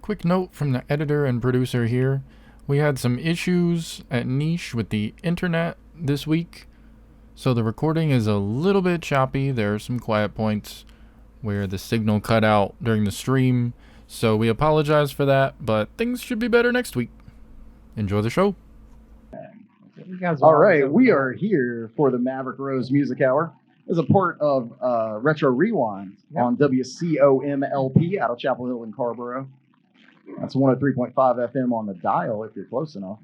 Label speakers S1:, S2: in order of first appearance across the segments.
S1: Quick note from the editor and producer here. We had some issues at Niche with the internet this week, so the recording is a little bit choppy. There are some quiet points where the signal cut out during the stream, so we apologize for that, but things should be better next week. Enjoy the show.
S2: All right, we are here for the Maverick Rose Music Hour as a part of Retro Rewind on WCOMLP out of Chapel Hill in Carrboro. That's 103.5 FM on the dial if you're close enough.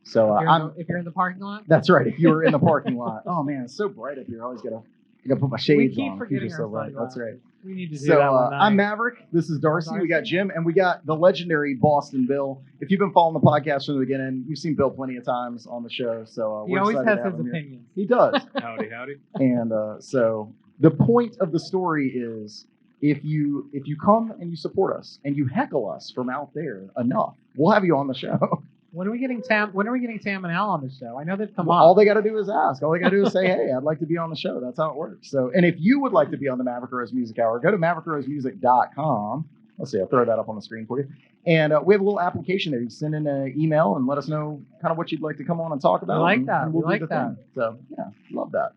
S2: So
S3: if you're in the parking lot.
S2: That's right. If you were in the parking lot. Oh man, it's so bright up here. I always gotta put my shades on.
S3: We keep forgetting our
S2: right. That's right.
S3: We need to do that one night.
S2: I'm Maverick. This is Darcy. We got Jim, and we got the legendary Boston Bill. If you've been following the podcast from the beginning, you've seen Bill plenty of times on the show. So
S3: he always has his opinions.
S2: He does.
S4: Howdy.
S2: And so the point of the story is, if you come and you support us and you heckle us from out there enough, we'll have you on the show.
S3: When are we getting Tam and Al on the show? I know they've come on.
S2: All they got to do is ask. All they got to do is say, "Hey, I'd like to be on the show." That's how it works. So, and if you would like to be on the Maverick Rose Music Hour, go to maverickrosemusic.com. Let's see, I'll throw that up on the screen for you. And we have a little application there. You send in an email and let us know kind of what you'd like to come on and talk about.
S3: I like that.
S2: And we'll
S3: we like that.
S2: Thing. So, yeah, love that.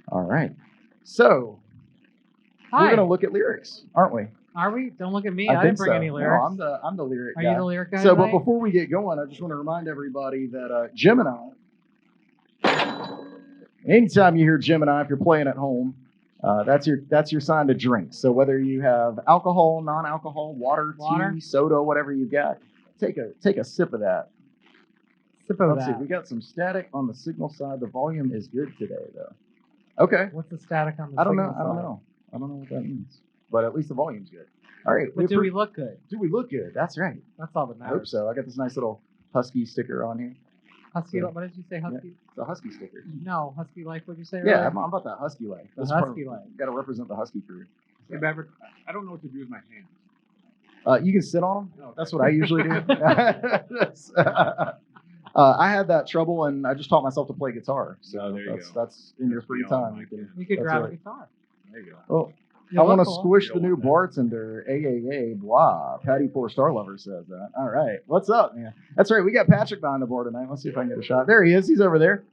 S2: All right. So, we're going to look at lyrics, aren't we?
S3: Are we? Don't look at me. I didn't bring any lyrics.
S2: No, I'm the lyric guy.
S3: Are you the lyric guy?
S2: So,
S3: tonight?
S2: but before we get going, I just want to remind everybody that Jim and I, anytime you hear Jim and I, if you're playing at home, that's your sign to drink. So whether you have alcohol, non-alcohol, water, tea, soda, whatever you got, take a sip of that. Let's see. We got some static on the signal side. The volume is good today, though. Okay.
S3: What's the static on the
S2: I don't
S3: signal
S2: know. I don't know what that means. But at least the volume's good. All right.
S3: But do we look good?
S2: Do we look good? That's right.
S3: That's all that
S2: I
S3: matters.
S2: hope so. I got this nice little Husky sticker on here.
S3: Husky, what did you say, Husky?
S2: Yeah, it's a Husky sticker.
S3: No, Husky Life, what did you say?
S2: Yeah,
S3: earlier?
S2: I'm about that Husky life.
S3: The Husky life.
S2: Got to represent the Husky crew.
S4: Hey, Maverick, I don't know what to do with my hands.
S2: You can sit on them.
S4: Oh, okay.
S2: That's what I usually do. I had that trouble, and I just taught myself to play guitar. So
S4: there you go.
S2: That's in your free time.
S3: You could grab a guitar.
S4: There you go.
S2: Well,
S3: You
S2: I want to
S3: look cool.
S2: squish the new bartender. Blah. Patty Four Star Lover says that. All right. What's up, man? That's right. We got Patrick behind the board tonight. Let's see if I can get a shot. There he is. He's over there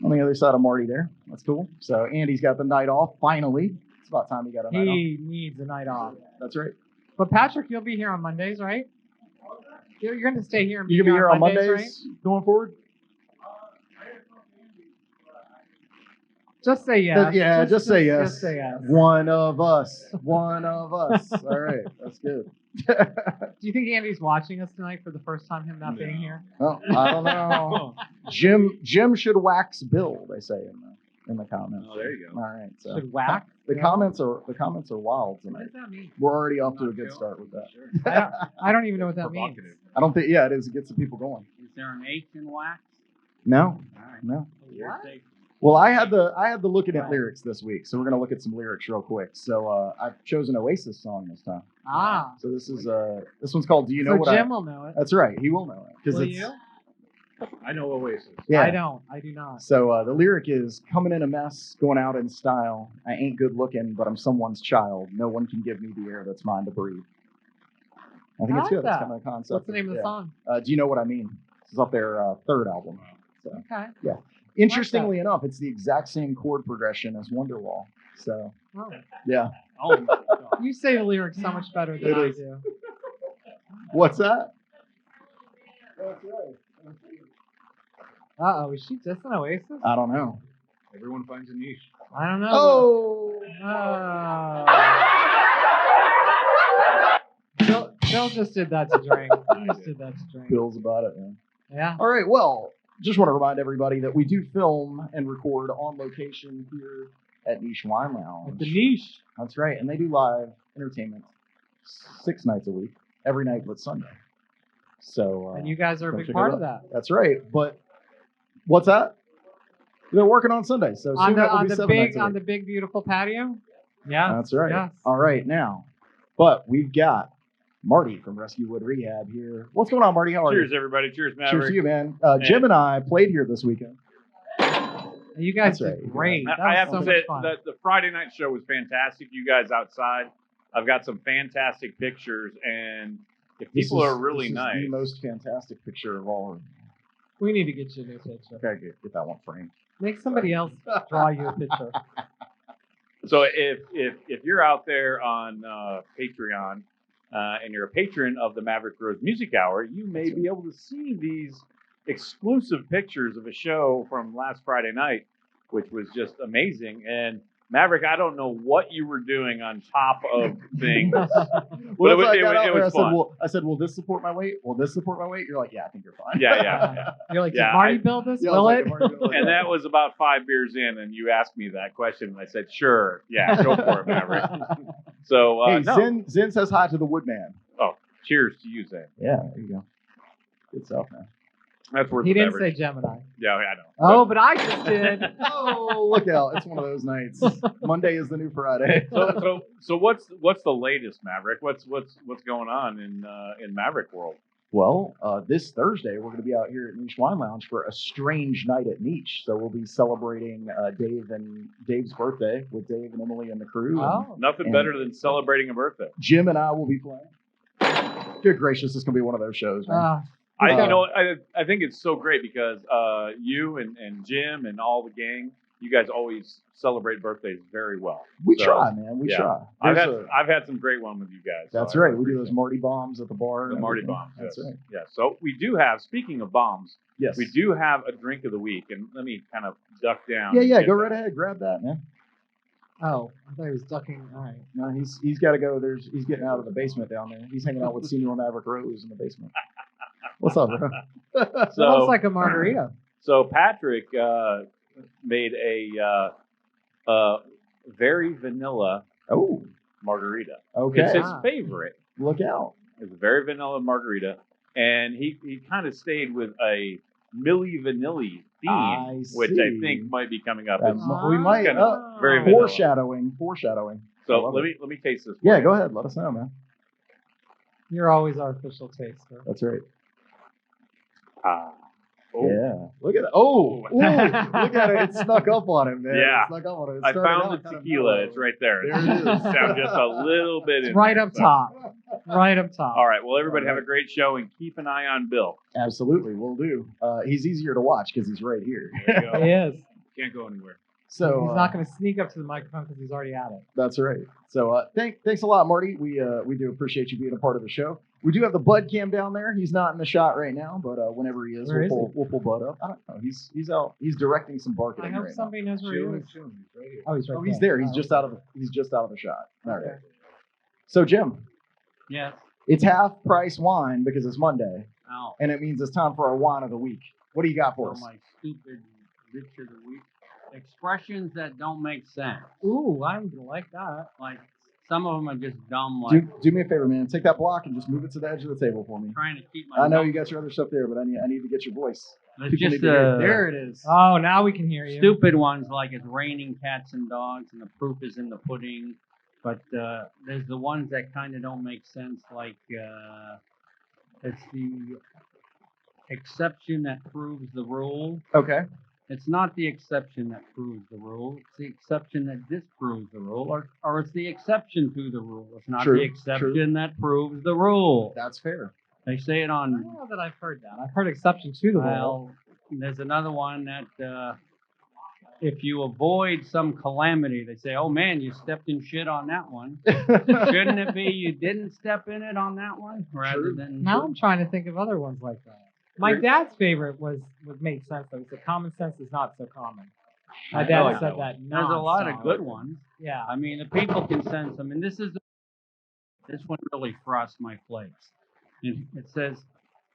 S2: on the other side of Marty there. That's cool. So Andy's got the night off, finally. It's about time he got a night off.
S3: He needs a night off.
S2: That's right.
S3: But Patrick, you'll be here on Mondays, right? You're going to stay here and
S2: You can be here on Mondays
S3: right?
S2: going forward?
S3: Just say yes.
S2: Just say yes.
S3: Just say yes.
S2: One of us. All right. That's good.
S3: Do you think Andy's watching us tonight for the first time, him not being here?
S2: Well, I don't know. Jim should wax Bill, they say in the comments.
S4: Oh, there you go.
S2: All right. So
S3: Should whack?
S2: the comments are wild
S3: What
S2: tonight.
S3: does that mean?
S2: We're already off to a good start with that.
S4: Sure.
S3: I don't even know what that means.
S4: Provocative.
S2: I don't think it is. It gets the people going.
S5: Is there an H in wax?
S2: No.
S5: All right.
S2: No.
S3: What?
S2: Well, I had the looking at lyrics this week, so we're gonna look at some lyrics real quick. So I've chosen an Oasis song this time.
S3: Ah.
S2: So this one's called "Do You Know
S3: So
S2: What
S3: Jim will know it.
S2: That's right. He will know it
S3: Will
S2: it's
S3: you?
S4: I know Oasis.
S2: yeah.
S3: I don't. I do not.
S2: So the lyric is coming in a mess, going out in style. I ain't good looking, but I'm someone's child. No one can give me the air that's mine to breathe. I think
S3: I
S2: it's
S3: like
S2: good. That's
S3: that.
S2: kind of the concept.
S3: What's the name of the
S2: Yeah.
S3: song?
S2: Do You Know What I Mean? This is off their third album. So
S3: Okay.
S2: interestingly enough, it's the exact same chord progression as Wonderwall. So
S3: Oh.
S2: yeah.
S4: Oh, my God.
S3: You say the lyrics so much better than
S2: It
S3: I
S2: is.
S3: do.
S2: What's that? That's right.
S3: Uh-oh. Is she just an Oasis?
S2: I don't know.
S4: Everyone finds a niche.
S3: I don't know.
S2: Oh.
S3: Bill just did that to drink. He just did that to drink.
S2: Bill's about it, man.
S3: Yeah.
S2: All right. Well, just want to remind everybody that we do film and record on location here at Niche Wine Lounge.
S3: At the niche.
S2: That's right. And they do live entertainment 6 nights a week, every night but Sunday. So
S3: And you guys are a
S2: go
S3: big
S2: check
S3: part
S2: it
S3: of
S2: out.
S3: that.
S2: That's right. But what's that? They're working on Sunday. So
S3: On
S2: soon
S3: the
S2: that will
S3: on
S2: be
S3: the
S2: 7
S3: big
S2: nights a
S3: on
S2: week.
S3: the big beautiful patio. Yeah.
S2: That's right.
S3: Yes.
S2: All right, now. But we've got Marty from Rescue Wood Rehab here. What's going on, Marty? How are
S4: Cheers,
S2: you?
S4: everybody. Cheers,
S2: Cheers
S4: Maverick.
S2: to you, man. Jim and I played here this weekend.
S3: You guys
S2: That's
S3: did
S2: right.
S3: great. That
S4: I
S3: was
S4: have
S3: so
S4: to
S3: much
S4: say,
S3: fun.
S4: the Friday night show was fantastic. You guys outside. I've got some fantastic pictures, and if People are really
S2: this
S4: nice.
S2: Is the most fantastic picture of all.
S3: We need to get you a new picture.
S2: Okay, get that one framed.
S3: Make somebody else draw you a picture.
S4: So if you're out there on Patreon and you're a patron of the Maverick Rose Music Hour, you may be able to see these exclusive pictures of a show from last Friday night, which was just amazing. And Maverick, I don't know what you were doing on top of things.
S2: Well,
S4: But
S2: I got out
S4: it
S2: there,
S4: was fun.
S2: I said, will this support my weight? Will this support my weight? You're like, yeah, I think you're fine.
S4: Yeah.
S3: You're like,
S4: Yeah,
S3: did Marty
S4: I-
S3: build this?
S2: Yeah, I was
S3: Will
S2: like,
S3: it?
S2: "Am I gonna do it?"
S4: And that was about 5 beers in, and you asked me that question, and I said, sure, yeah, go for it, Maverick. So,
S2: Hey,
S4: no.
S2: Zen says hi to the Woodman.
S4: Oh, cheers to you, Zane.
S2: Yeah, there you go. Good stuff, man.
S4: That's worth
S3: He
S4: the
S3: didn't
S4: beverage.
S3: say Gemini.
S4: Yeah, I know.
S3: Oh, but I just did.
S2: Oh, look out! It's one of those nights. Monday is the new Friday.
S4: So what's the latest, Maverick? What's going on in Maverick world?
S2: Well, this Thursday we're going to be out here at Niche Wine Lounge for a strange night at Niche. So we'll be celebrating Dave's birthday with Dave and Emily and the crew. And
S3: Oh.
S4: Nothing
S2: And-
S4: better than celebrating a birthday.
S2: Jim and I will be playing. Good gracious, it's going to be one of those shows, man.
S4: I
S2: Uh,
S4: I think it's so great because you and Jim and all the gang, you guys always celebrate birthdays very well.
S2: We
S4: So,
S2: try, man. We
S4: yeah.
S2: try.
S4: I've had some great one with you guys. so
S2: That's
S4: I
S2: right. We do
S4: appreciate
S2: those Marty bombs at the bar.
S4: the
S2: and
S4: Marty
S2: everything.
S4: bombs.
S2: That's
S4: yes.
S2: right.
S4: Yeah. So we do have. Speaking of bombs,
S2: Yes.
S4: we do have a drink of the week, and let me kind of duck down.
S2: Yeah,
S4: and
S2: yeah.
S4: get
S2: Go
S4: that.
S2: right ahead. Grab that, man.
S3: Oh, I thought he was ducking. All right.
S2: No, he's got to go. He's getting out of the basement down there. He's hanging out with Senior Maverick Rose in the basement. What's up, bro?
S3: It
S4: So
S3: looks like a margarita.
S4: So Patrick made a very vanilla
S2: Oh,
S4: margarita.
S2: okay.
S4: It's his
S3: Ah.
S4: favorite.
S2: Look out.
S4: It's a very vanilla margarita, and he kind of stayed with a Milli Vanilli theme,
S2: I
S4: which I
S2: see.
S4: think might be coming up.
S2: That
S4: It's-
S2: mu- we might.
S4: kinda very vanilla.
S2: Foreshadowing. I
S4: So
S2: love
S4: let
S2: it.
S4: me taste this.
S2: Yeah, go ahead. Let us know, man.
S3: You're always our official taster.
S2: That's right.
S4: Ah. Oh.
S2: Yeah. Look at that. Oh, ooh, look at it. It snuck up on him, man.
S4: Yeah.
S2: It snuck up on him. It
S4: I
S2: started
S4: found
S2: out
S4: the
S2: kind of
S4: tequila.
S2: mellow.
S4: It's right there.
S2: There it is.
S4: Sound just a little bit
S3: It's
S4: in
S3: right
S4: there,
S3: up
S4: so.
S3: top. Right up top.
S4: All right. Well, everybody have a great show and keep an eye on Bill.
S2: Absolutely, we'll do. He's easier to watch because he's right here.
S4: There you go.
S3: He is.
S4: Can't go anywhere.
S2: So
S3: He's not going to sneak up to the microphone because he's already at it.
S2: That's right. So thanks a lot, Marty. We do appreciate you being a part of the show. We do have the Bud Cam down there. He's not in the shot right now, but whenever he is,
S3: Where is
S2: we'll pull Bud up. I don't know. He's out. He's directing some
S3: I
S2: marketing
S3: hope
S2: right
S3: somebody knows where he is.
S4: Right here.
S3: Oh, he's right
S2: now. Oh, he's there. He's
S3: Oh,
S2: just
S3: okay.
S2: out of the shot. All right.
S3: Okay.
S2: So Jim,
S5: Yes.
S2: it's half price wine because it's Monday,
S5: Now,
S2: and it means it's time for our wine of the week. What do you got for
S5: so
S2: us?
S5: my stupid bitch of the week. Expressions that don't make sense.
S3: Ooh, I'm going to like that.
S5: Like, some of them are just dumb, like
S2: Do me a favor, man. Take that block and just move it to the edge of the table for me.
S5: trying to keep my
S2: I know
S5: notes.
S2: you got your other stuff there, but I need to get your voice.
S5: There's
S2: People
S5: just
S2: need to hear it. There it is.
S3: Oh, now we can hear you.
S5: stupid ones like it's raining cats and dogs and the proof is in the pudding. But there's the ones that kind of don't make sense, like it's the exception that proves the rule.
S2: Okay.
S5: It's not the exception that proves the rule. It's the exception that disproves the rule, or it's the exception to the rule. It's not
S2: True,
S5: the exception that proves the rule.
S2: That's fair.
S5: They say it
S3: I
S5: on.
S3: don't know that I've heard that. I've heard exception to the rule.
S5: Well, there's another one that if you avoid some calamity, they say, "Oh man, you stepped in shit on that one." Shouldn't it be you didn't step in it on that one, rather
S2: True.
S5: than
S3: Now I'm trying to think of other ones like that. My dad's favorite would make sense though. He said common sense is not so common. My
S5: I
S3: dad
S5: like
S3: said
S5: that
S3: that.
S5: There's a lot of
S3: nonstop.
S5: good ones.
S3: Yeah.
S5: I mean, the people can sense them, and this one really frosts my flakes. It says,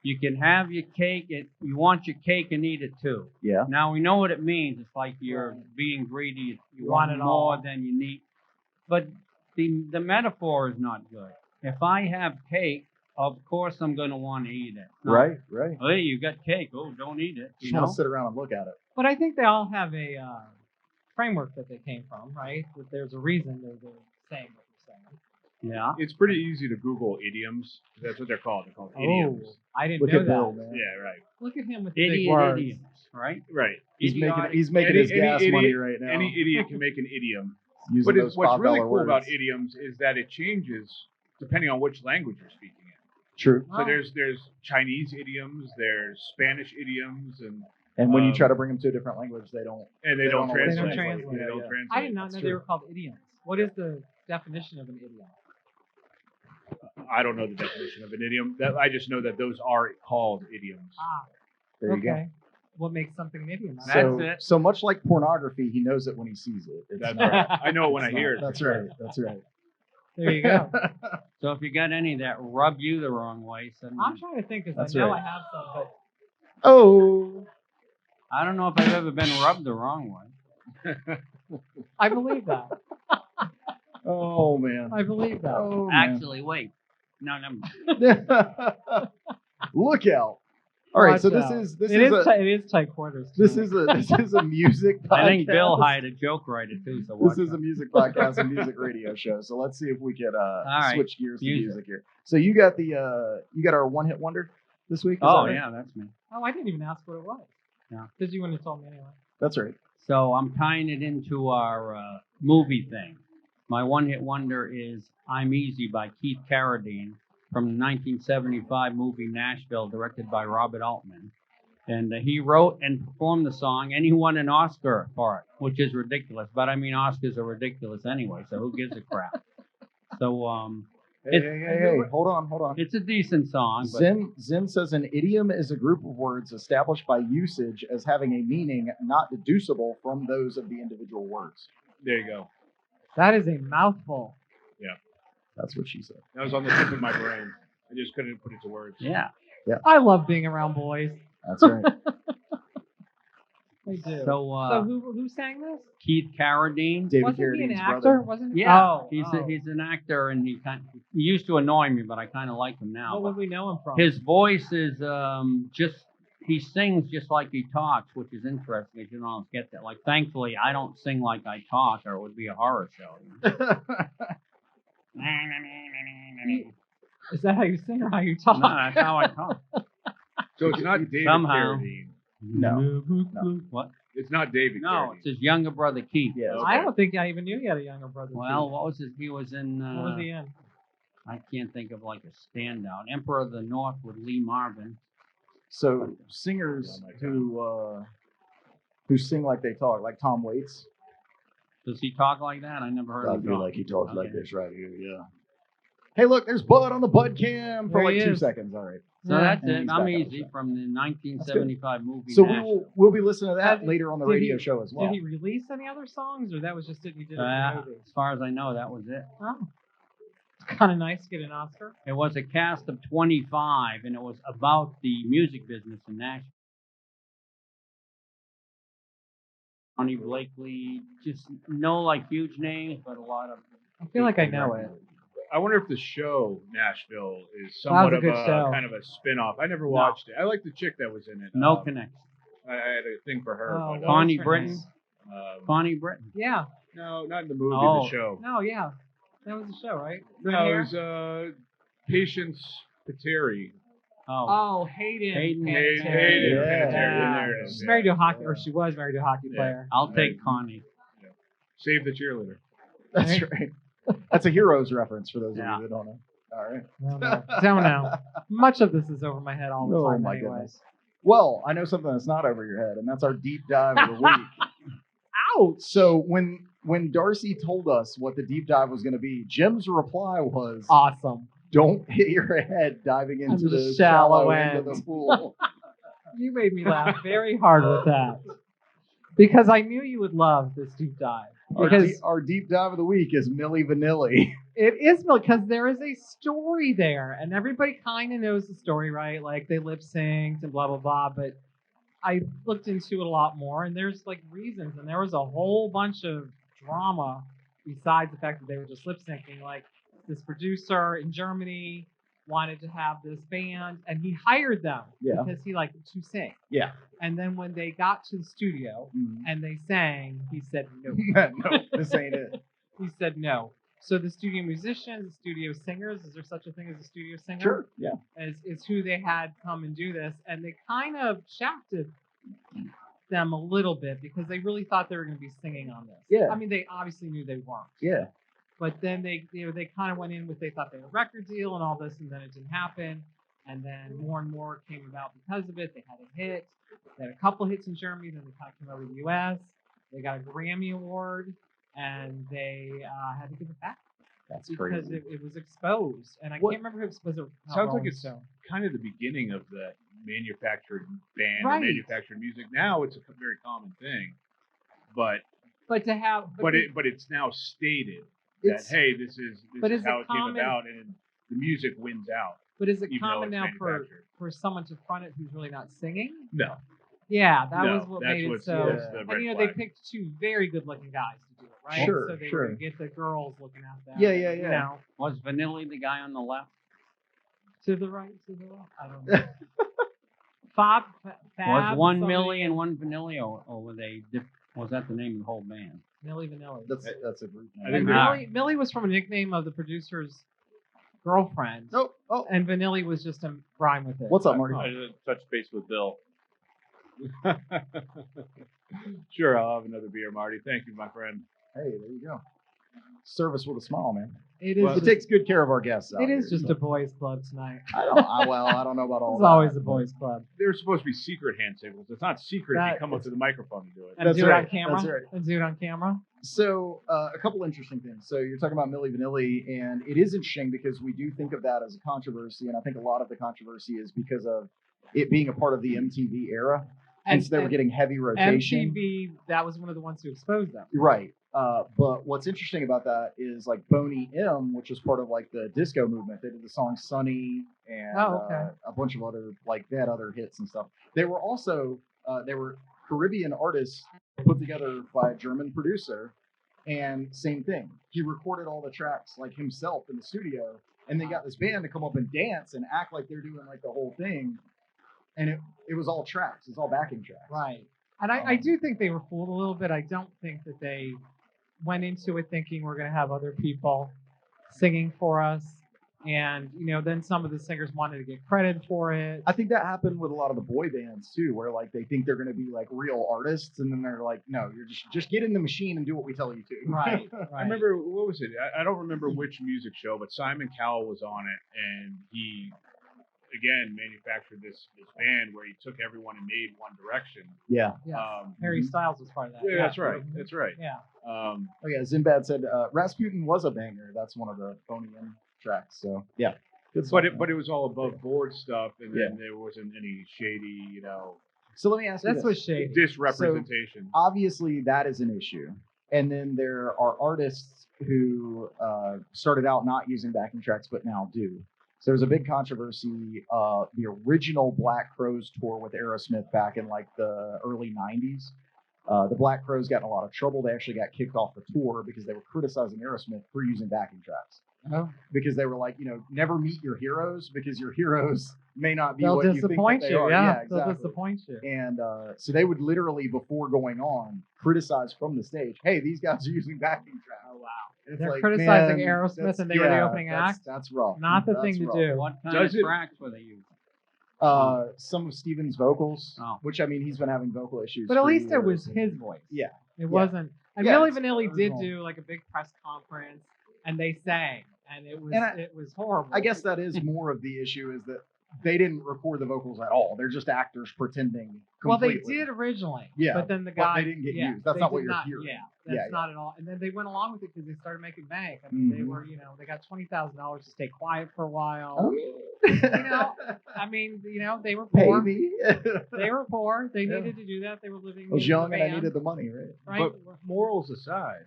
S5: "You can have your cake. You want your cake and eat it too."
S2: Yeah.
S5: Now we know what it means. It's like you're being greedy. You
S3: Want
S5: want
S3: it
S5: more
S3: all.
S5: than you need. But the metaphor is not good. If I have cake, of course I'm going to want to eat it. Not,
S2: Right. Right.
S5: Hey, you got cake. Oh, don't eat it.
S2: Just want to sit around and look at it.
S3: But I think they all have a framework that they came from, right? That there's a reason they're saying what they're saying.
S5: Yeah.
S4: It's pretty easy to Google idioms. That's what they're called. They're called
S3: Oh,
S4: idioms.
S3: I didn't
S2: Look
S3: know
S2: at
S3: that.
S2: Bill, man.
S4: Yeah, right.
S3: Look at him with the big
S5: Idiot
S3: words.
S5: idioms, right?
S4: Right.
S2: He's
S5: Idiotic.
S2: making
S4: Any-
S2: his gas
S4: any
S2: money
S4: idiot-
S2: right now.
S4: Any idiot can make an idiom.
S2: Using
S4: But
S2: those
S4: what's really
S2: $5
S4: cool about
S2: words.
S4: idioms is that it changes depending on which language you're speaking in.
S2: True.
S4: So there's Chinese idioms, there's Spanish idioms,
S2: And when you try to bring them to a different language, they don't.
S4: they don't
S2: always
S4: translate.
S3: translate.
S4: They don't translate.
S3: I did not
S2: That's
S3: know
S2: true.
S3: they were called idioms. What is the definition of an idiom?
S4: I don't know the definition of an idiom. I just know that those are called idioms.
S3: Ah,
S2: There you
S3: okay. What makes something an idiom?
S2: go.
S5: That's
S2: So,
S5: it.
S2: so much like pornography, he knows it when he sees it. It's
S4: That's
S2: not-
S4: right. I know it when I
S2: it's
S4: hear
S2: not-
S4: it.
S2: That's right. That's right.
S3: There you go.
S5: So if you got any that rub you the wrong way, send
S3: I'm
S5: me.
S3: trying to think because
S2: That's
S3: I know
S2: right.
S3: I have some, but
S2: Oh.
S5: I don't know if I've ever been rubbed the wrong way.
S3: I believe that.
S2: Oh man.
S3: I believe that.
S2: Oh man.
S5: Actually, wait. No.
S2: Look out! All right, so
S3: Watch out. It is tight quarters.
S2: this
S3: tonight.
S2: is a music podcast.
S5: I think Bill hired a joke writer too. So
S2: This
S5: watch
S2: is a
S5: out.
S2: music podcast and music radio show. So let's see if we could
S5: right,
S2: switch gears to
S5: music.
S2: music here. So you got our one hit wonder this week. Is
S5: Oh
S2: that right?
S5: yeah, that's me.
S3: Oh, I didn't even ask what it was.
S5: Yeah.
S3: Because you wouldn't have told me anyway.
S2: That's right.
S5: So I'm tying it into our movie thing. My one-hit wonder is "I'm Easy" by Keith Carradine from the 1975 movie Nashville, directed by Robert Altman. And he wrote and performed the song, and he won an Oscar for it, which is ridiculous. But I mean, Oscars are ridiculous anyway, so who gives a crap? So
S2: Hey, hold on.
S5: it's a decent song. But
S2: Zen says an idiom is a group of words established by usage as having a meaning not deducible from those of the individual words.
S4: There you go.
S3: That is a mouthful.
S2: That's what she said.
S4: That was on the tip of my brain. I just couldn't put it to words.
S5: yeah,
S3: I love being around boys.
S2: That's right.
S3: I do.
S5: so
S3: who sang this?
S5: Keith Carradine.
S2: David
S3: Wasn't he an
S2: Carradine's
S3: actor?
S2: brother.
S3: Wasn't he?
S5: Yeah,
S3: Oh,
S5: he's an actor, and he used to annoy me, but I kind of like him now.
S3: What would we know him from?
S5: His voice is he sings just like he talks, which is interesting. You don't get that. Like, thankfully, I don't sing like I talk, or it would be a horror show.
S3: Is that how you sing or how you talk?
S5: No, that's how I talk.
S4: So it's not David
S5: Somehow.
S4: Carradine.
S2: No.
S5: What?
S4: It's not David
S5: No,
S4: Carradine.
S5: it's his younger brother Keith.
S2: Yes.
S3: I don't think I even knew he had a younger brother.
S5: Well, what was his? He was in.
S3: what was he in?
S5: I can't think of like a standout. Emperor of the North with Lee Marvin.
S2: So singers who sing like they talk, like Tom Waits.
S5: Does he talk like that? I never heard
S2: I
S5: him
S2: feel
S5: talk.
S2: like he talks like
S5: Okay.
S2: this right here. Yeah. Hey, look, there's Bud on the Bud cam for
S3: There
S2: like
S3: he
S2: 2
S3: is.
S2: seconds. All right.
S5: So
S3: Yeah.
S5: that's
S2: And
S5: it.
S2: he's
S5: I'm
S2: back on the
S5: Easy
S2: show.
S5: from the 1975 movie.
S2: So
S5: Nashville.
S2: we'll be listening to that
S3: Did-
S2: later on the
S3: did
S2: radio
S3: he-
S2: show as well.
S3: Did he release any other songs, or that was just it? He did it in the movie.
S5: As far as I know, that was it.
S3: Oh, it's kind of nice to get an Oscar.
S5: It was a cast of 25, and it was about the music business in Nashville. Johnny Blakely, just no like huge names, but a lot of.
S3: I feel like I know it.
S4: I wonder if the show Nashville is
S3: That was
S4: somewhat
S3: a
S4: of
S3: good
S4: a
S3: show.
S4: kind of a spin-off. I never
S5: No.
S4: watched it. I like the chick that was in it.
S5: No connection.
S4: I had a thing for her.
S3: Oh,
S4: but,
S3: what
S5: Connie
S3: was her
S5: Britton.
S3: name?
S5: Connie Britton.
S3: Yeah.
S4: no, not in the movie.
S5: Oh.
S4: The show.
S3: No, yeah. That was the show, right? Red
S4: No,
S3: hair?
S4: it was Patience Pateri.
S5: Oh,
S3: Oh, Hayden.
S5: Hayden.
S4: Hayden
S2: Yeah.
S4: Panettiere.
S3: Yeah.
S4: There it is.
S3: She's married to a hockey, or
S2: Yeah.
S3: she was married to a hockey
S4: Yeah.
S3: player.
S5: I'll take Connie.
S4: Save the cheerleader.
S2: That's right. That's a Heroes reference for those
S5: Yeah.
S2: of you that don't know. All right.
S3: Don't know. Much of this is over my head all the
S2: Oh
S3: time
S2: my
S3: anyway.
S2: goodness. Well, I know something that's not over your head, and that's our deep dive of the week.
S3: Ouch!
S2: So when Darcy told us what the deep dive was going to be, Jim's reply was,
S3: Awesome.
S2: "Don't hit your head diving into
S3: the
S2: the
S3: shallow
S2: shallow end of
S3: end."
S2: the pool."
S3: You made me laugh very hard with that. Because I knew you would love this deep dive. Because
S2: Our deep dive of the week is Milli Vanilli.
S3: it is because there is a story there, and everybody kind of knows the story, right? Like they lip synced and blah blah blah. But I looked into it a lot more, and there's like reasons, and there was a whole bunch of drama besides the fact that they were just lip syncing. Like this producer in Germany wanted to have this band, and he hired them
S2: Yeah.
S3: because he liked to sing.
S2: Yeah.
S3: And then when they got to the studio and they sang, he said no.
S2: No, this ain't it.
S3: He said no. So the studio musicians, the studio singers, is there such a thing as a studio singer?
S2: Sure. Yeah.
S3: Is who they had come and do this, and they kind of shafted them a little bit because they really thought they were going to be singing on this.
S2: Yeah.
S3: I mean, they obviously knew they weren't.
S2: Yeah.
S3: But then they kind of went in with, they thought they had a record deal and all this, and then it didn't happen. And then more and more came about because of it. They had a hit. They had a couple hits in Germany. Then they kind of came over to the U.S. They got a Grammy Award, and they had to give it back.
S2: That's
S3: because
S2: crazy.
S3: it was exposed. And I
S2: What-
S3: can't remember if it was a
S4: Sounds like
S3: Rolling
S4: it's
S3: Stone.
S4: kind of the beginning of the manufactured band
S3: Right.
S4: or manufactured music. Now it's a very common thing, but
S3: But to have,
S4: it's now stated that
S2: It's-
S4: hey, this is
S3: But
S4: is
S3: is
S4: how
S3: it
S4: it came
S3: common-
S4: about, and the music wins out.
S3: but is it
S4: even though
S3: common
S4: it's
S3: now
S4: manufactured.
S3: for someone to front it who's really not singing?
S4: No,
S3: Yeah, that
S4: no,
S3: was what
S4: that's
S3: made it
S4: what's,
S3: so.
S4: that's the
S3: And
S4: red
S3: you know,
S4: flag.
S3: they picked two very good-looking guys to do it, right?
S2: Sure,
S3: So they
S2: sure.
S3: were gonna get the girls looking at them.
S2: Yeah, yeah,
S3: You
S2: yeah.
S3: know,
S5: Was Vanilli the guy on the left?
S3: to the right, to the left. I don't know. Fab,
S5: Was one
S3: somebody-
S5: Milli and one Vanilli, or were they? Was that the name of the whole band?
S3: Milli Vanilli.
S2: That's a group
S4: I
S2: name.
S4: think
S3: And Milli was from a nickname of the producer's girlfriend,
S2: Oh,
S3: and Vanilli was just a rhyme with it.
S2: what's up, Marty?
S4: I just touched base with Bill. Sure, I'll have another beer, Marty. Thank you, my friend.
S2: Hey, there you go. Service with a smile, man.
S3: It is.
S2: It
S3: just,
S2: takes good care of our guests. Out
S3: it is
S2: here,
S3: just
S2: so.
S3: a boys' club tonight.
S2: I don't know about all
S3: It's
S2: that.
S3: always a boys' club.
S4: They're supposed to be secret hand signals. It's not secret if
S3: That
S4: you come up
S2: is-
S4: to the microphone and do it.
S3: And
S2: That's
S3: do
S2: right,
S3: it on camera.
S2: that's right.
S3: And do it on camera.
S2: So, a couple interesting things. So, you're talking about Milli Vanilli, and it is interesting because we do think of that as a controversy, and I think a lot of the controversy is because of it being a part of the MTV era, and so they were getting heavy rotation.
S3: MTV, that was one of the ones who exposed them.
S2: Right. But what's interesting about that is like Boney M, which was part of like the disco movement. They did the song Sunny and a bunch of other, like they had other hits and stuff. They were also, they were Caribbean artists put together by a German producer. And same thing. He recorded all the tracks like himself in the studio. And they got this band to come up and dance and act like they're doing like the whole thing. And it was all tracks. It's all backing tracks.
S3: Right. And I do think they were fooled a little bit. I don't think that they went into it thinking we're going to have other people singing for us. And, you know, then some of the singers wanted to get credit for it.
S2: I think that happened with a lot of the boy bands too, where like they think they're going to be like real artists, and then they're like, no, you're just get in the machine and do what we tell you to.
S3: Right.
S4: I remember, what was it? I don't remember which music show, but Simon Cowell was on it, and he, again, manufactured this band where he took everyone and made one direction.
S2: Yeah.
S3: Yes.
S4: Um,
S3: Harry Styles was part of that.
S4: Yeah, that's right. That's right.
S3: Yeah.
S2: Oh yeah. Zimbad said Rasputin was a banger. That's one of the Boney M tracks. So yeah. Good song,
S4: But
S2: man.
S4: it was all above board stuff, and then
S2: Yeah.
S4: there wasn't any shady,
S2: So let me ask you
S3: That's
S2: this.
S3: what's shady.
S4: disrepresentation.
S2: Obviously that is an issue, and then there are artists who started out not using backing tracks but now do. So there's a big controversy. The original Black Crowes tour with Aerosmith back in like the early 90s. The Black Crowes got in a lot of trouble. They actually got kicked off the tour because they were criticizing Aerosmith for using backing tracks.
S3: Oh.
S2: Because they were like, never meet your heroes because your heroes may not be
S3: They'll
S2: what you think
S3: disappoint
S2: that they
S3: you.
S2: are.
S3: Yeah.
S2: exactly.
S3: They'll disappoint you.
S2: And so they would literally, before going on, criticize from the stage, hey, these guys are using backing tracks.
S3: Oh, wow.
S2: And it's
S3: They're
S2: like,
S3: criticizing
S2: man,
S3: Aerosmith
S2: that's-
S3: and they were the
S2: yeah,
S3: opening
S2: that's-
S3: act?
S2: That's rough.
S3: Not the
S2: That's
S3: thing to
S2: rough.
S3: do.
S5: What kind
S4: Does
S5: of
S4: it-
S5: tracks were they using?
S2: Some of Steven's vocals,
S5: Oh.
S2: which I mean, he's been having vocal issues.
S3: But at
S2: for
S3: least it was
S2: years.
S3: his voice.
S2: Yeah.
S3: It wasn't. And
S2: Yeah,
S3: Milli
S2: it's
S3: Vanilli did
S2: original.
S3: do like a big press conference, and they sang, and it was
S2: And
S3: it was horrible.
S2: I guess that is more of the issue is that they didn't record the vocals at all. They're just actors pretending.
S3: Well, they
S2: completely.
S3: did originally.
S2: Yeah,
S3: But then the
S2: but
S3: guy.
S2: they didn't get
S3: yeah,
S2: used. That's
S3: they
S2: not what
S3: did
S2: you're
S3: not,
S2: hearing.
S3: Yeah, that's
S2: Yeah,
S3: not at all. And then they went along with it because they started making bank. I mean, they
S2: Mhm.
S3: were, they got $20,000 to stay quiet for a while.
S2: I mean,
S3: They were
S2: pay
S3: poor.
S2: me.
S3: They were poor. They
S2: Yeah.
S3: needed to do that. They were living.
S2: I was
S3: in
S2: young
S3: the
S2: and I
S3: van,
S2: needed the money, right?
S3: right?
S4: But morals aside,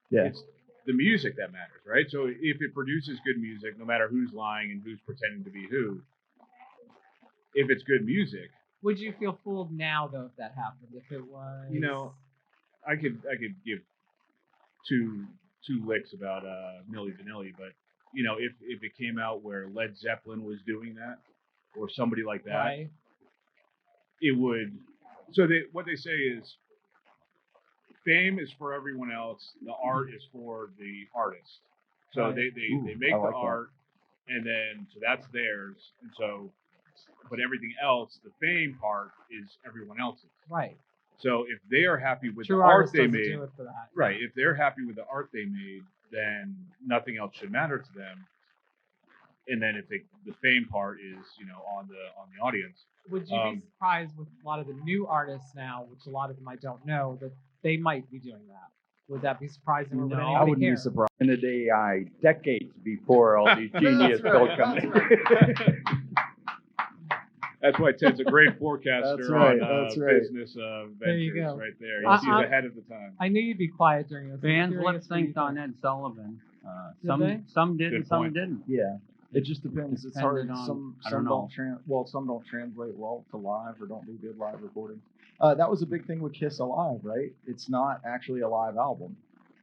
S2: Yeah.
S4: it's the music that matters, right? So if it produces good music, no matter who's lying and who's pretending to be who, if it's good music,
S3: Would you feel fooled now though if that happened? If it was,
S4: I could give two licks about Milli Vanilli, but if it came out where Led Zeppelin was doing that or somebody like that,
S3: right?
S4: it would. So what they say is, fame is for everyone else. The art is for the artist. So
S3: Right.
S4: they make
S2: I
S4: the
S2: like that.
S4: art, and then so that's theirs. And so, but everything else, the fame part is everyone else's.
S3: Right.
S4: So if they are happy with
S3: True
S4: the art
S3: artist
S4: they
S3: doesn't
S4: made,
S3: do it for that.
S4: right? If they're happy with the art they made, then nothing else should matter to them. And then if the fame part is, on the audience.
S3: Would you be surprised with a lot of the new artists now, which a lot of them I don't know, that they might be doing that? Would that be surprising, or would
S2: I
S3: anybody
S2: wouldn't
S3: care?
S2: be surprised.
S6: In the day, decades before all these genius folk come in.
S4: That's why Ted's a great forecaster
S2: That's right,
S4: on
S2: that's right.
S4: business ventures
S3: There you go.
S4: right there. He
S3: I-
S4: sees
S3: I-
S4: ahead of the time.
S3: I knew you'd be quiet during this. I'm
S5: Fans
S3: curious
S5: lip
S3: what you
S5: synced on
S3: think.
S5: Ed Sullivan.
S3: Did they?
S5: Some did
S4: Good
S5: and some
S4: point.
S5: didn't.
S2: Yeah, it just depends. It's hard.
S5: Depended on-
S2: Some
S5: I
S2: some
S5: don't
S2: don't some don't translate well to live or don't do good live recording. That was a big thing with Kiss Alive, right? It's not actually a live album.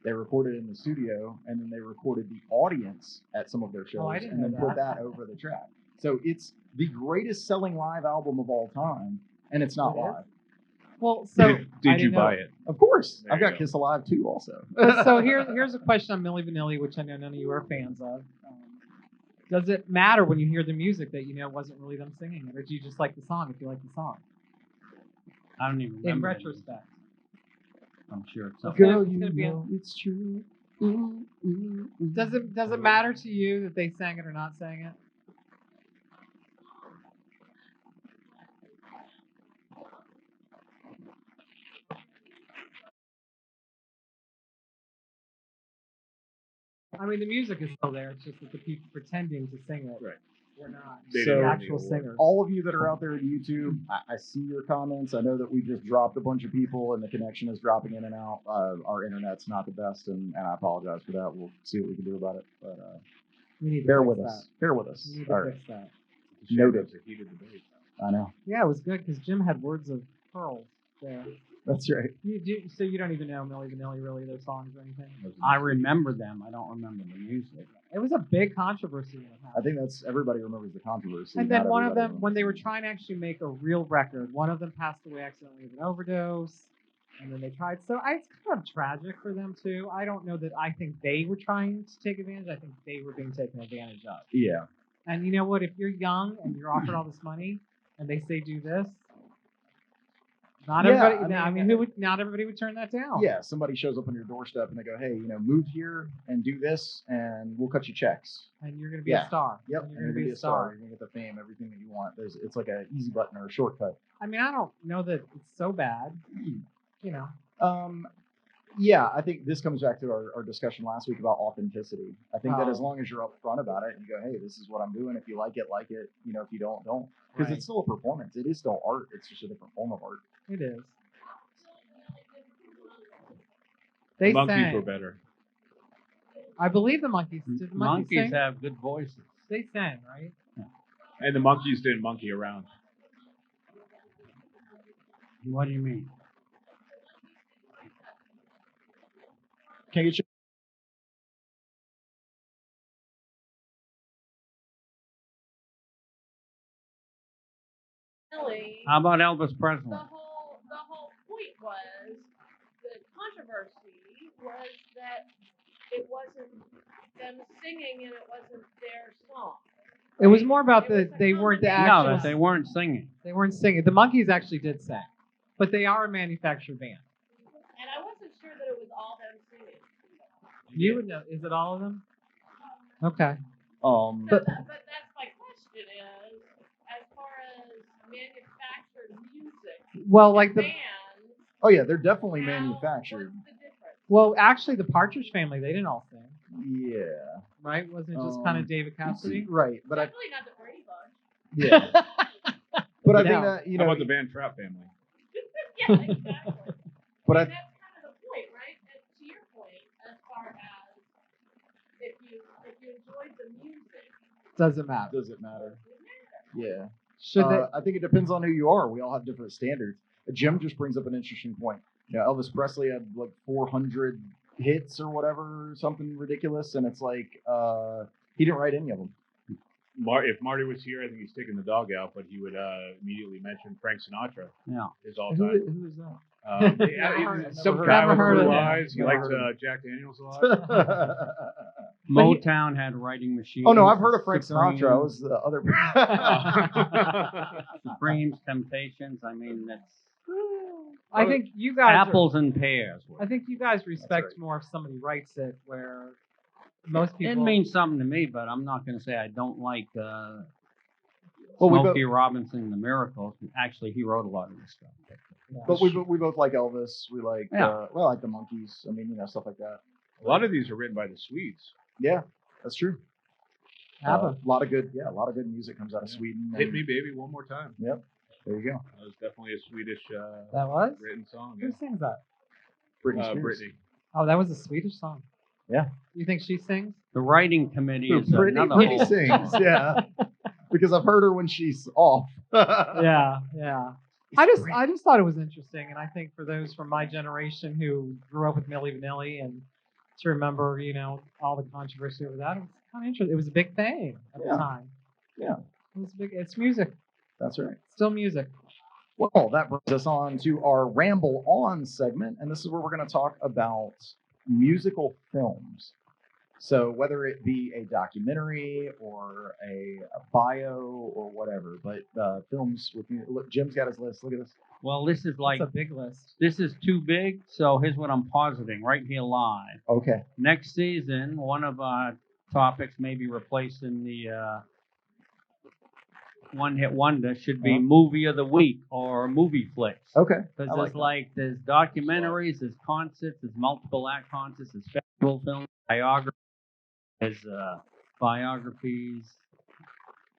S2: They recorded it in the studio, and then they recorded the audience at some of their shows,
S3: I didn't
S2: and then
S3: know
S2: put
S3: that.
S2: that over the track. So it's the greatest selling live album of all time, and it's not
S3: It is?
S2: live.
S3: Well, so I
S4: Did you
S3: didn't know.
S4: buy it?
S2: Of course,
S4: There
S2: I've
S4: you
S2: got
S4: go.
S2: Kiss Alive too, also.
S3: So here's a question on Milli Vanilli, which I know none of you are fans of. Does it matter when you hear the music that wasn't really them singing it, or do you just like the song if you like the song?
S5: I don't even remember.
S3: In
S5: it.
S3: retrospect,
S5: I'm sure it's
S3: It's
S5: something.
S3: gonna-
S2: Girl,
S3: it's
S2: you
S3: gonna be a-
S2: know it's true. Ooh, ooh, ooh.
S3: does it matter to you that they sang it or not sang it? I mean, the music is still there. It's just that the people pretending to sing it
S4: Right.
S3: were not
S4: They
S2: So-
S4: didn't
S3: the
S4: win
S3: actual
S4: award.
S3: singers.
S2: All of you that are out there at YouTube, I see your comments. I know that we just dropped a bunch of people and the connection is dropping in and out. Our internet's not the best, and I apologize for that. We'll see what we can do about it. But
S3: We need to
S2: bear
S3: fix
S2: with
S3: that.
S2: us. Bear with us.
S3: We need to
S2: All right.
S3: fix that.
S4: It's a shame
S2: Noted.
S4: it's a heated debate.
S2: I know.
S3: Yeah, it was good because Jim had words of pearls there.
S2: That's right.
S3: So you don't even know Milli Vanilli really, their songs or anything?
S5: I remember them. I don't remember the music.
S3: It was a big controversy when it
S2: I
S3: happened.
S2: think that's everybody remembers the controversy.
S3: And then
S2: Not
S3: one of
S2: everybody
S3: them, when they were
S2: remembers
S3: trying to actually make a real record, one of them passed away accidentally of an overdose. And then they tried. So it's kind of tragic for them too. I don't know that I think they were trying to take advantage. I think they were being taken advantage of.
S2: it. Yeah.
S3: And you know what? If you're young and you're offered all this money and they say do this, not
S2: Yeah,
S3: everybody.
S2: I mean,
S3: who would? Not everybody would turn that down.
S2: Yeah. Somebody shows up on your doorstep and they go, "Hey, move here and do this, and we'll cut you checks."
S3: And you're going to be
S2: Yeah.
S3: a star.
S2: Yep.
S3: And
S2: And
S3: you're going to be a star.
S2: You're gonna get the fame, everything that you want. It's like an easy button or a shortcut.
S3: I mean, I don't know that it's so bad. You know.
S2: Yeah, I think this comes back to our discussion last week about authenticity. I think that as
S3: Oh.
S2: long as you're upfront about it and you go, "Hey, this is what I'm doing. If you like it, like it. If you don't, don't." Because
S3: Right.
S2: it's still a performance. It is still art. It's just a different form of art.
S3: It is.
S4: The
S3: They
S4: monkeys
S3: sang.
S4: were better.
S3: I believe the monkeys. Did the monkeys
S5: Monkeys
S3: sing?
S5: have good voices.
S3: They sang, right?
S4: And the monkeys didn't monkey around.
S5: What do you mean?
S2: Can you get
S7: Really,
S5: How about Elvis Presley?
S7: the whole point was the controversy was that it wasn't them singing and it wasn't their song.
S3: It was more about
S7: It was a
S3: they weren't the
S7: combination.
S3: actual.
S5: No, that they weren't singing.
S3: They weren't singing. The monkeys actually did sing, but they are a manufactured band.
S7: And I wasn't sure that it was all them singing.
S3: You would know. Is it all of them? Okay.
S7: But that's my question is, as far as manufactured music,
S3: Well, like the
S7: bands.
S2: Oh yeah, they're definitely
S7: how-
S2: manufactured.
S7: What's the difference?
S3: well, actually, the Partridge Family they didn't all sing,
S2: Yeah.
S3: right? Wasn't it just kind
S2: Um,
S3: of David Cassidy?
S2: Right, but I
S7: Definitely not the Brady Bunch.
S2: yeah. But I think
S3: No.
S2: that
S4: How about the Van Trapp family?
S7: Yeah, exactly.
S2: but I
S7: And that's kind of the point, right? And to your point, as far as if you enjoyed the music,
S3: Doesn't matter.
S2: does it matter? Yeah.
S3: Should they?
S2: I think it depends on who you are. We all have different standards. Jim just brings up an interesting point. Elvis Presley had like 400 hits or whatever, something ridiculous, and it's like he didn't write any of them.
S4: If Marty was here, I think he's taking the dog out, but he would immediately mention Frank Sinatra,
S5: Yeah.
S4: his all
S2: Who
S4: time.
S2: is that?
S4: Some
S3: Never
S4: guy with
S3: heard of
S4: blue
S3: him.
S4: eyes. He
S2: Never
S4: liked
S2: heard of
S4: Jack Daniels a lot.
S5: Motown had writing machines.
S2: Oh no, I've heard of Frank
S5: Supreme-
S2: Sinatra. I was the other.
S5: Supremes, Temptations. I mean, that's
S3: I think you guys.
S5: apples and pears.
S3: I think you guys respect
S2: right.
S3: more if somebody writes it, where most
S5: It
S3: people.
S5: means something to me, but I'm not going to say I don't like
S2: Well, we both-
S5: Smokey Robinson and the Miracles. Actually, he wrote a lot of this stuff.
S2: But we both like Elvis. We like
S5: Yeah.
S2: well, like the Monkees. I mean, stuff like that.
S4: A lot of these are written by the Swedes.
S2: Yeah, that's true.
S3: Have
S2: A lot of good music comes out of Sweden.
S4: Hit
S2: and-
S4: Me Baby One More Time.
S2: Yep. There you go.
S4: That was definitely a Swedish
S3: that was?
S4: written song.
S3: Who
S4: Yeah.
S3: sings that?
S2: Britney Spears.
S4: Brittany.
S3: Oh, that was a Swedish song.
S2: Yeah.
S3: You think she sings?
S5: The writing committee is
S2: Britney,
S5: another
S2: Britney
S5: whole.
S2: sings. Yeah. Because I've heard her when she's off.
S3: Yeah. I just thought it was interesting, and I think for those from my generation who grew up with Milli Vanilli and to remember, all the controversy over that, it was kind of interesting. It was a big thing at the
S2: Yeah.
S3: time.
S2: Yeah.
S3: It was big. It's music,
S2: That's right.
S3: still music.
S2: Well, that brings us on to our Ramble On segment, and this is where we're going to talk about musical films. So whether it be a documentary or a bio or whatever, but films with you. Look, Jim's got his list. Look at this.
S5: Well, this is like
S3: It's a big list.
S5: this is too big. So here's what I'm positing right here live.
S2: Okay.
S5: Next season, one of our topics may be replacing the one hit wonder should be movie of the week or movie flicks.
S2: Okay.
S5: Because
S2: I like
S5: there's
S2: that.
S5: documentaries, there's concerts, there's multiple act concerts, there's festival films, biographies, there's biographies.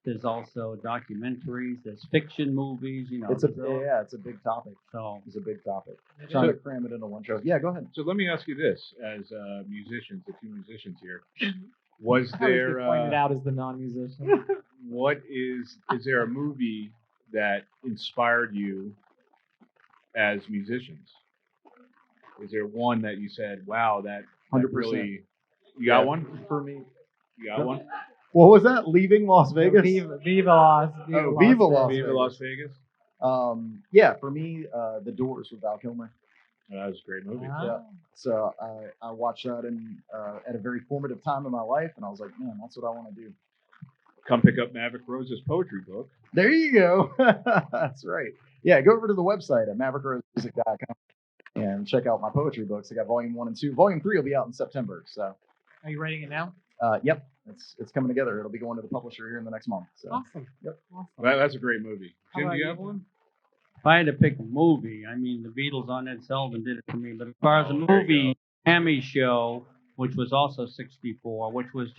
S5: There's also documentaries. There's fiction movies.
S2: It's a big topic.
S5: So
S2: It's a big topic.
S3: It
S2: Trying
S3: is.
S2: to cram it into one show. Yeah, go ahead.
S4: So let me ask you this: as musicians, the two musicians here, was
S3: I always
S4: there
S3: get pointed out as the non-musician.
S4: what is there a movie that inspired you as musicians? Is there one that you said, "Wow, that
S2: 100%.
S4: really"? You got
S2: Yeah.
S4: one for me. You got one.
S2: What was that? Leaving Las Vegas?
S3: Viva Las.
S2: Viva Las
S3: Vegas.
S4: Viva Las Vegas.
S2: Yeah, for me, The Doors with Val Kilmer.
S4: That was a great movie.
S3: Wow.
S2: Yeah. So I watched that at a very formative time in my life, and I was like, man, that's what I want to do.
S4: Come pick up Maverick Rose's poetry book.
S2: There you go. That's right. Yeah, go over to the website at maverickrosemusic.com and check out my poetry books. I got volume 1 and 2. Volume 3 will be out in September. So,
S3: Are you writing it now?
S2: yep, it's coming together. It'll be going to the publisher here in the next month. So,
S3: Awesome.
S2: Yep.
S3: Awesome.
S4: That's a great movie.
S3: How
S4: Jim,
S3: about
S4: do you
S3: you?
S4: have one?
S5: if I had to pick a movie, I mean, the Beatles on Ed Sullivan did it for me. But as far as a
S4: Oh, there you
S5: movie, Miami Show, which was also '64, which was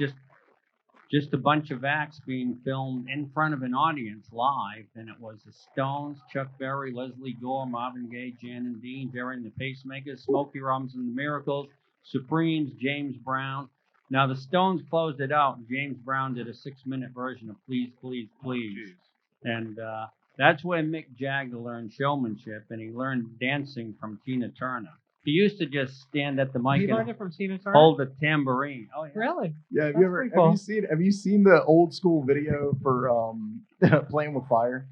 S5: just a bunch of acts being filmed in front of an audience live, and it was the Stones, Chuck Berry, Leslie Gore, Marvin Gaye, Jan and Dean, Jerry and the Pacemakers, Smokey Robinson, the Miracles, Supremes, James Brown. Now the Stones closed it out, and James Brown did a 6-minute version of Please, Please, Please.
S4: Jeez.
S5: And that's where Mick Jagger learned showmanship, and he learned dancing from Tina Turner. He used to just stand at the mic
S3: You learned
S5: and
S3: it from Tina Turner?
S5: hold the tambourine. Oh, yeah.
S3: Really?
S2: yeah, have
S3: That's
S2: you ever
S3: pretty cool.
S2: have you seen the old school video for Playing with Fire?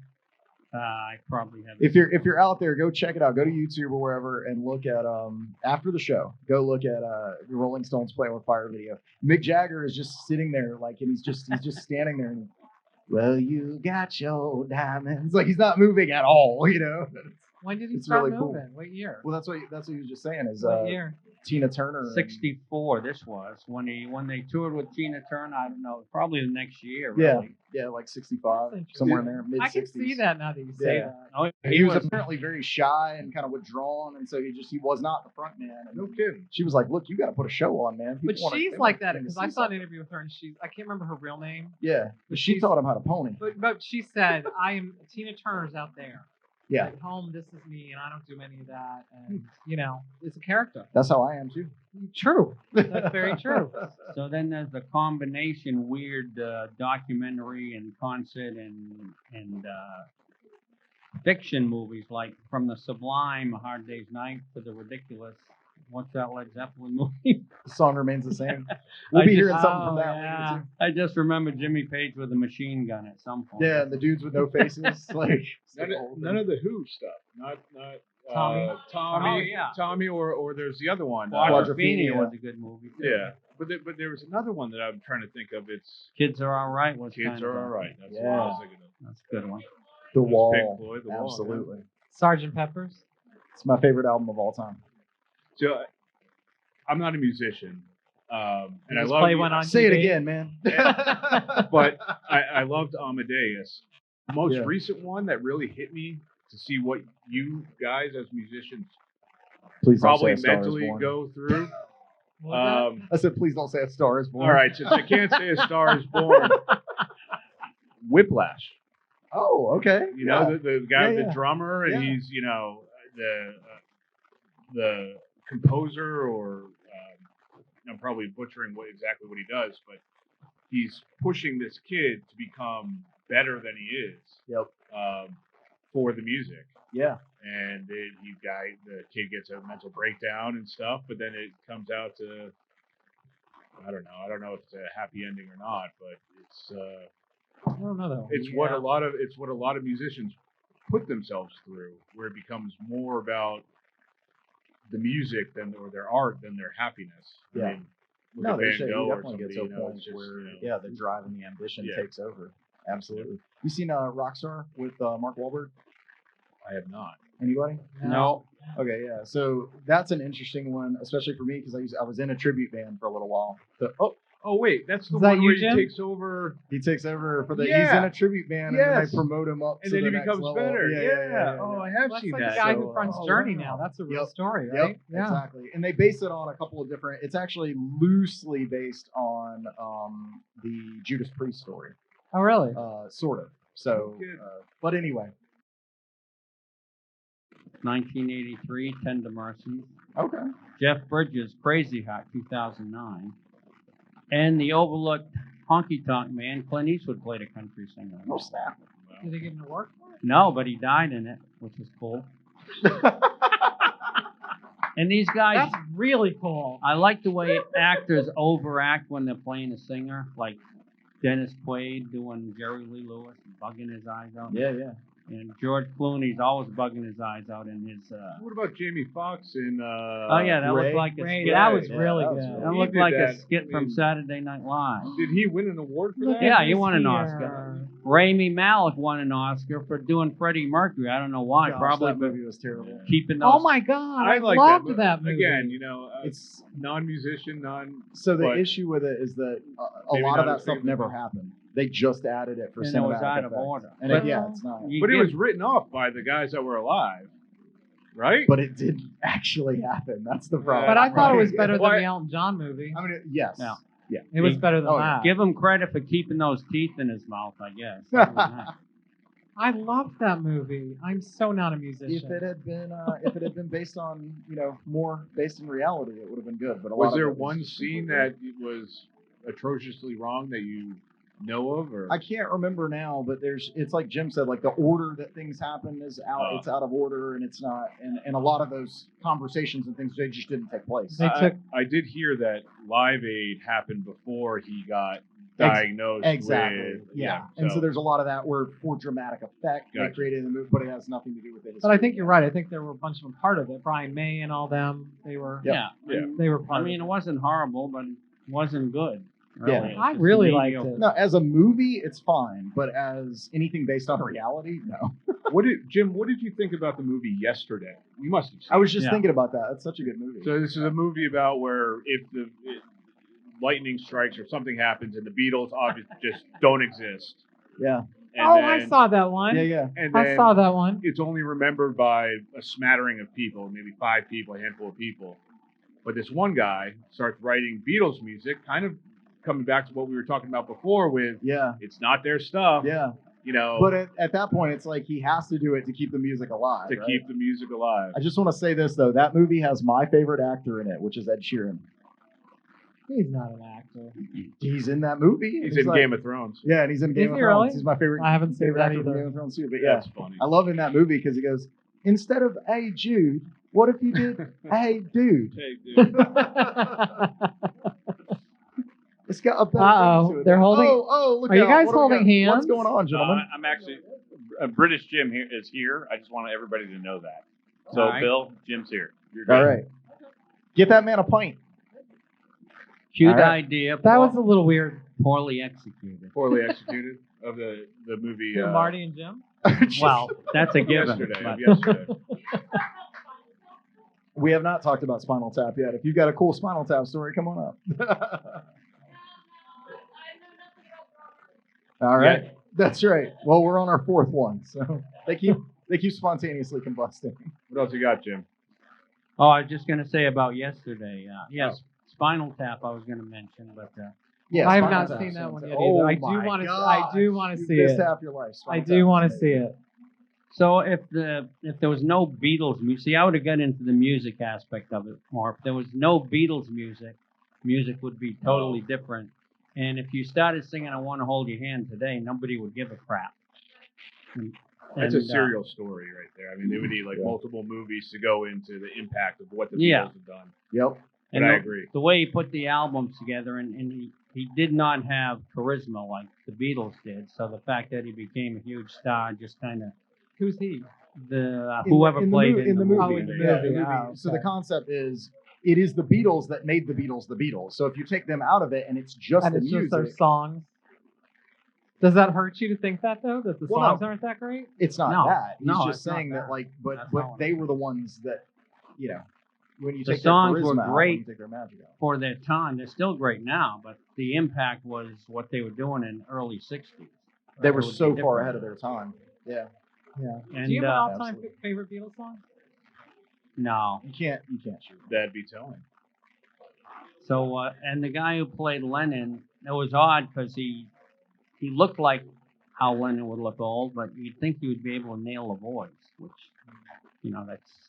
S5: I probably have.
S2: If you're out there, go check it out. Go to YouTube or wherever and look at after the show. Go look at the Rolling Stones Playing with Fire video. Mick Jagger is just sitting there and he's just standing there and well, you got your diamonds. Like he's not moving at all,
S3: When did he
S2: It's
S3: start
S2: really cool.
S3: moving? What year?
S2: Well, that's what he was just saying is
S3: What year?
S2: Tina Turner. and-
S5: 64. This was when they toured with Tina Turner. I don't know, probably the next year.
S2: Yeah,
S5: Really.
S2: yeah, like 65,
S3: That's interesting.
S2: somewhere in there, mid 60s.
S3: I can see that now that you say
S2: Yeah.
S3: that.
S5: Oh,
S2: He was apparently very shy and kind of withdrawn, and so he was not the front man. And
S4: No kidding.
S2: she was like, "Look, you got to put a show on, man."
S3: But
S2: People wanna-
S3: she's
S2: they
S3: like
S2: wanna
S3: that
S2: come to
S3: because
S2: see
S3: I saw an
S2: something."
S3: interview with her and I can't remember her real name.
S2: Yeah, but she
S3: she's-
S2: taught him how to pony.
S3: But she said, Tina Turner's out there.
S2: Yeah,
S3: At home, this is me, and I don't do any of that. And, it's a character.
S2: that's how I am too.
S3: True. That's very true.
S5: So then there's the combination weird documentary and concert and fiction movies like from the Sublime, A Hard Day's Night, to the ridiculous. What's that Led Zeppelin movie?
S2: The song remains the same. We'll
S5: I
S2: be
S5: just-
S2: hearing something from
S3: Oh,
S2: that
S3: yeah.
S2: later
S5: I just remember Jimmy Page with a machine gun at some point.
S2: too. Yeah, and the dudes with no faces, like
S4: None of the Who stuff. Not
S3: Tommy.
S4: Tommy.
S5: Oh, yeah.
S4: Tommy, or there's the other one.
S5: Quadrophenia
S2: Quadrophenia.
S5: was a good movie. Too.
S4: Yeah, but there was another one that I'm trying to think of. It's
S5: Kids Are All Right was
S4: Kids
S5: kind of
S4: Are
S5: a-
S4: All Right. That's what
S2: Yeah.
S4: I was thinking of.
S5: That's a good one.
S2: The
S4: Pink
S2: Wall.
S4: Floyd, The Wall, yeah.
S2: Absolutely,
S3: Sergeant Pepper's.
S2: it's my favorite album of all time.
S4: So I'm not a musician, And I
S3: Just
S4: love
S3: play one on
S2: Say it
S3: TV.
S2: again, man.
S4: but I loved Amadeus. The most
S2: Yeah.
S4: recent one that really hit me to see what you guys as musicians
S2: Please don't
S4: probably
S2: say A Star Is
S4: mentally
S2: Born.
S4: go through.
S3: What was
S2: I said, please don't say A Star Is Born.
S4: All right, since I can't say A Star Is Born, Whiplash.
S2: Oh, okay.
S4: You know, the guy,
S2: Yeah,
S4: the
S2: yeah.
S4: drummer, and
S2: Yeah.
S4: he's, the composer, or I'm probably butchering exactly what he does, but he's pushing this kid to become better than he is.
S2: Yep.
S4: For the music.
S2: Yeah.
S4: And the kid gets a mental breakdown and stuff, but then it comes out to, I don't know if it's a happy ending or not, but it's
S3: I don't know though.
S4: it's what a lot of musicians put themselves through, where it becomes more about the music or their art than their happiness.
S2: Yeah.
S4: I mean, look
S2: No,
S4: at
S2: they
S4: Van
S2: should.
S4: Gogh
S2: You
S4: or
S2: definitely get
S4: somebody,
S2: to a point
S4: it's just,
S2: where, the drive and the ambition
S4: Yeah.
S2: takes over. Absolutely. You seen Rockstar with Mark Wahlberg?
S4: I have not.
S2: Anybody?
S5: No.
S2: Okay, yeah. So that's an interesting one, especially for me, because I was in a tribute band for a little while. So,
S4: Oh wait, that's the
S3: Is that
S4: one
S3: you,
S4: where he
S3: Jim?
S4: takes over.
S2: he takes over for the. He's
S4: Yeah.
S2: in a tribute band, and then
S4: Yes.
S2: they promote him up,
S4: And
S2: to
S4: then
S2: the
S4: he
S2: next
S4: becomes
S2: level.
S4: better.
S2: Yeah.
S4: Oh, I have
S3: That's
S4: seen
S3: like
S4: that.
S3: the guy
S2: So,
S3: who fronts
S2: oh,
S3: Journey
S2: wow.
S3: now. That's a real
S2: Yep.
S3: story,
S2: Yep,
S3: right? Yeah.
S2: exactly. And they base it on a couple of different. It's actually loosely based on the Judas Priest story,
S3: Oh, really?
S2: sort of. So,
S4: Good.
S2: but anyway.
S5: 1983, Tender Mercies.
S2: Okay.
S5: Jeff Bridges, Crazy Heart, 2009. And the overlooked honky tonk man, Clint Eastwood, played a country singer.
S2: Oh snap.
S3: Did they give him an award for it?
S5: No, but he died in it, which is cool. And these guys,
S3: That's really cool.
S5: I like the way actors overact when they're playing a singer, like Dennis Quaid doing Jerry Lee Lewis, bugging his eyes out.
S2: Yeah.
S5: And George Clooney's always bugging his eyes out in his.
S4: What about Jamie Foxx in?
S5: Oh yeah, that
S2: Ray?
S5: looked like a
S3: Ray,
S5: skit.
S3: that was
S2: Yeah,
S3: really
S2: that was
S3: good.
S2: really
S5: That
S4: He
S5: looked
S4: did
S5: like
S4: that.
S5: a skit
S4: I
S5: from
S4: mean-
S5: Saturday Night Live.
S4: Did he win an award for
S3: Look
S4: that?
S5: Yeah,
S3: at
S5: he
S3: this
S5: won an
S3: here.
S5: Oscar. Rami Malek won an Oscar for doing Freddie Mercury. I don't know why.
S2: Gosh,
S5: Probably
S2: that
S5: for
S2: movie was terrible.
S5: keeping those.
S3: Oh my God! I
S4: like
S3: loved that movie.
S4: Again,
S2: It's
S4: non-musician, non.
S2: so the
S4: but
S2: issue with it is that a
S4: maybe
S2: lot of
S4: not
S2: that
S4: his
S2: stuff
S4: favorite
S2: never
S4: one.
S2: happened. They just added it for
S5: And it
S2: cinematic
S5: was out of
S2: effects.
S5: order.
S2: And
S5: But-
S2: it's not.
S5: You
S4: But it
S5: give-
S4: was written off by the guys that were alive, right?
S2: But it didn't actually happen. That's the problem.
S3: But I thought it was
S2: Right.
S3: better than
S4: Why-
S3: the Elton John movie.
S2: I mean, yes.
S5: Yeah.
S2: Yeah.
S3: It was better than
S2: Oh, yeah.
S3: that.
S5: Give him credit for keeping those teeth in his mouth, I guess. Other than that.
S3: I loved that movie. I'm so not a musician.
S2: If it had been based on, more based in reality, it would have been good. But a lot
S4: Was
S2: of
S4: there
S2: it was
S4: one
S2: just
S4: scene
S2: completely-
S4: that was atrociously wrong that you know of, or
S2: I can't remember now, but it's like Jim said, like the order that things happen is out.
S4: Oh.
S2: It's out of order, and it's not. And a lot of those conversations and things, they just didn't take place.
S3: They took-
S4: I did hear that Live Aid happened before he got diagnosed
S2: Exactly.
S4: with.
S2: Yeah. And so there's a lot of that where for dramatic effect they
S4: Gotcha.
S2: created the movie, but it has nothing to do with it.
S3: But I think you're right. I think there were a bunch of them part of it. Brian May and all them. They were.
S2: Yep.
S5: Yeah.
S3: They were
S5: I
S3: part
S5: mean,
S3: of
S5: it wasn't horrible, but it wasn't good. Really.
S2: Yeah.
S5: It's
S3: I
S5: just
S3: really
S5: mediocre.
S3: liked it.
S2: No, as a movie, it's fine, but as anything based on reality, no.
S4: What did you think about the movie Yesterday? You must have seen
S2: I was
S4: it.
S2: just
S5: Yeah.
S2: thinking about that. It's such a good movie.
S4: So this is a movie about where if lightning strikes or something happens and the Beatles obviously just don't exist.
S2: Yeah.
S4: And
S3: Oh,
S4: then,
S3: I saw that one.
S2: Yeah.
S4: And
S3: I
S4: then
S3: saw that one.
S4: it's only remembered by a smattering of people, maybe 5 people, a handful of people. But this one guy starts writing Beatles music, kind of coming back to what we were talking about before with
S2: Yeah.
S4: it's not their stuff,
S2: Yeah.
S4: But
S2: But at that point, it's like he has to do it to keep the music alive.
S4: to
S2: right?
S4: keep the music alive.
S2: I just want to say this, though. That movie has my favorite actor in it, which is Ed Sheeran.
S3: He's not an actor.
S2: He's in that movie.
S4: He's in
S2: like-
S4: Game of Thrones.
S2: Yeah, and he's in Game
S3: Is
S2: of
S3: he
S2: Thrones.
S3: really?
S2: He's my favorite.
S3: I haven't seen
S2: favorite
S3: that
S2: actor from
S3: either.
S2: Game of Thrones too. But yeah,
S4: That's funny.
S2: I love in that movie because he goes, instead of "Hey Jude," what if you did "Hey dude"?
S4: Hey, dude.
S2: It's got a better
S3: Uh-oh,
S2: ring to it.
S3: they're holding-
S2: Oh, look
S3: Are you
S2: out.
S3: guys
S2: What do we
S3: holding
S2: got? What's
S3: hands?
S2: going on, gentlemen?
S4: I'm actually British Jim here is here. I just want everybody to know that. So
S5: All right.
S4: Bill, Jim's here. You're good.
S2: All right, get that man a pint.
S5: Cute
S2: All right.
S5: idea.
S3: That was a little weird.
S5: poorly executed.
S4: Poorly executed of the movie.
S3: Who, Marty and Jim?
S5: Well, that's a given.
S4: yesterday.
S5: but-
S4: Of yesterday.
S2: We have not talked about Spinal Tap yet. If you've got a cool Spinal Tap story, come on up. All right. That's right. Well, we're on our fourth one, so they keep spontaneously combusting.
S4: What else you got, Jim?
S5: Oh, I was just going to say about yesterday. Yes, Spinal Tap I was going to mention, but
S2: Yeah,
S3: I have
S2: Spinal
S3: not
S2: Tap,
S3: seen that
S2: Spinal
S3: one
S2: Tap.
S3: yet either.
S2: Oh
S3: I do
S2: my
S3: want to.
S2: gosh,
S3: I do want to
S2: you
S3: see
S2: missed
S3: it.
S2: half your life.
S3: I
S2: Spinal
S3: do
S2: Tap
S3: want
S2: is
S3: to see
S2: amazing.
S3: it.
S5: so if there was no Beatles music, see, I would have got into the music aspect of it more. If there was no Beatles music would be totally different. And if you started singing "I Want to Hold Your Hand" today, nobody would give a crap.
S4: That's a
S5: And,
S4: serial story right there. I mean, they would need like multiple movies to go into the impact of what the
S5: Yeah.
S4: Beatles have done.
S2: Yep.
S4: But I agree.
S5: The way he put the albums together, and he did not have charisma like the Beatles did. So the fact that he became a huge star just kind of
S3: Who's he?
S5: whoever played
S2: in the movie.
S3: Oh, in the
S2: Yeah,
S3: movie.
S2: in the movie.
S3: Oh,
S2: So the
S3: okay.
S2: concept is, it is the Beatles that made the Beatles. So if you take them out of it and it's just
S3: And
S2: the
S3: it's
S2: music,
S3: just their songs. Does that hurt you to think that though? That the
S2: Well,
S3: songs
S2: no.
S3: aren't that great?
S2: it's not
S5: No,
S2: that. He's
S5: no,
S2: just
S5: it's not
S2: saying that,
S5: that.
S2: like,
S5: That's
S2: but
S5: not what
S2: they were the ones that, when you
S5: The
S2: take
S5: songs
S2: their
S5: were
S2: charisma out, when
S5: great.
S2: you take their magic out.
S5: for their time. They're still great now, but the impact was what they were doing in early '60s.
S2: They were
S5: It would be
S2: so far
S5: different.
S2: ahead of their time. Yeah.
S3: Yeah.
S5: And
S3: Do you have an all-time
S2: absolutely.
S3: favorite Beatles song?
S5: no.
S2: You can't shoot.
S4: That'd be telling.
S5: So and the guy who played Lennon, it was odd because he looked like how Lennon would look old, but you'd think he would be able to nail a voice, which that's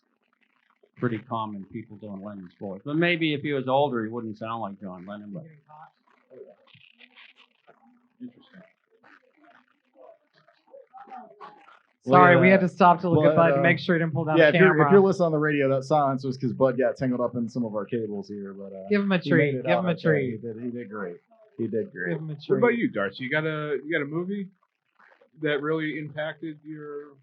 S5: pretty common, people doing Lennon's voice. But maybe if he was older, he wouldn't sound like John Lennon. But
S4: Interesting.
S3: Sorry,
S2: Well,
S3: we had to stop to look
S2: well,
S3: at Bud and make sure he didn't pull down
S2: Yeah,
S3: the
S2: if you're
S3: camera.
S2: listening on the radio, that silence was because Bud got tangled up in some of our cables here. But
S3: Give him a
S2: he
S3: treat.
S2: made it
S3: Give
S2: out
S3: him a
S2: okay.
S3: treat.
S2: He did great. He did great.
S3: Give him a
S4: What
S3: treat.
S4: about you, Darcy? You got a movie that really impacted your?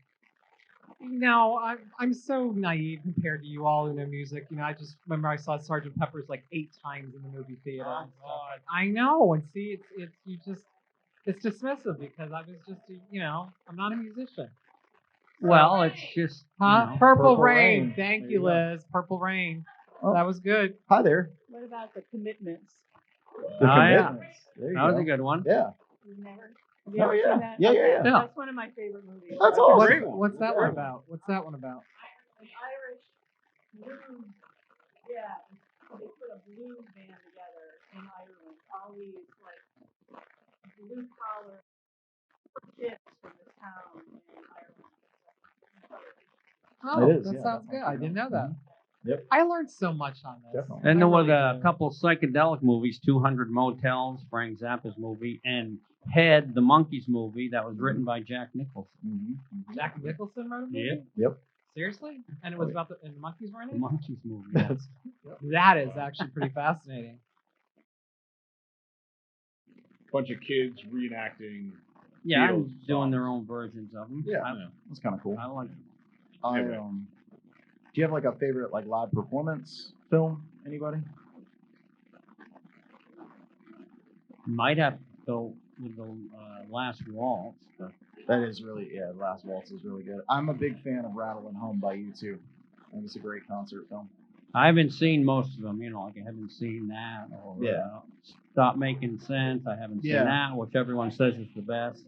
S3: I'm so naive compared to you all who know music. I just remember I saw Sgt. Pepper's like 8 times in the movie theater.
S5: Oh,
S3: and stuff. I know, and see, it's dismissive because I was just, I'm not a musician.
S5: well, it's just
S3: Huh?
S2: Purple
S3: Purple Rain.
S2: Rain.
S3: Thank
S2: There
S3: you,
S2: you go.
S3: Liz. Purple Rain.
S2: Oh.
S3: That was good.
S2: Hi there.
S7: What about the commitments?
S2: The
S5: Oh, yeah.
S2: Commitments. There you
S5: that was
S2: go.
S5: a good one.
S2: Yeah.
S7: You've never. Have
S2: Oh,
S7: you ever
S2: yeah.
S7: seen that?
S2: Yeah,
S7: Okay.
S2: yeah.
S5: Yeah.
S7: That's one of my favorite movies.
S2: That's
S4: a
S2: awesome.
S4: great one.
S3: What's that one
S2: Great.
S3: about? What's that one about?
S7: An Irish blues. Yeah. They put a blues band together in Ireland. All these like blue collar kids from the town in Ireland.
S3: Oh,
S2: It is,
S3: that
S2: yeah,
S3: sounds
S2: that
S3: good.
S2: sounds
S3: I didn't know
S2: good.
S3: that.
S2: Yep.
S3: I learned so much on this.
S2: Definitely.
S5: And there
S3: I
S5: was
S3: really
S5: a
S3: did.
S5: couple psychedelic movies, 200 Motels, Frank Zappa's movie, and Head, the Monkees movie that was written by Jack Nicholson.
S2: Mm-hmm.
S3: Jack Nicholson wrote a movie?
S5: Yeah.
S2: Yep.
S3: Seriously? And it was about and the monkeys were in
S5: The
S3: it?
S5: Monkees movie. Yeah.
S2: That's
S3: That is actually pretty fascinating.
S4: Bunch of kids reenacting.
S5: Yeah,
S4: Beatles
S5: and doing
S4: songs.
S5: their own versions of them.
S2: yeah. That's kind of cool.
S5: I like them.
S2: Do you have like a favorite like live performance film? Anybody?
S5: Might have to go with the Last Waltz, but
S2: That is really Last Waltz is really good. I'm a big fan of Rattlin' Home by U2. I think it's a great concert film.
S5: I haven't seen most of them. Like I haven't seen that or Stop Making Sense. I haven't seen
S2: Yeah.
S5: that, which everyone says is the best.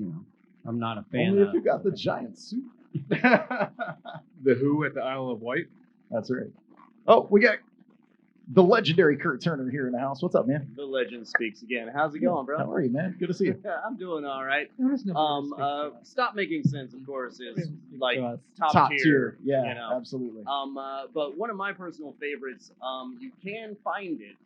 S5: I'm not a fan
S2: Only
S5: of.
S2: if you got the giant suit.
S4: The Who at the Isle of Wight.
S2: That's right. Oh, we got the legendary Kurt Turner here in the house. What's up, man?
S8: The legend speaks again. How's it going, bro?
S2: How are you, man? Good to see you.
S8: I'm doing all right.
S3: There's no
S8: Stop Making Sense, of course, is like
S3: to us.
S8: top tier.
S2: Yeah,
S8: you know.
S2: absolutely.
S8: But one of my personal favorites, you can find it,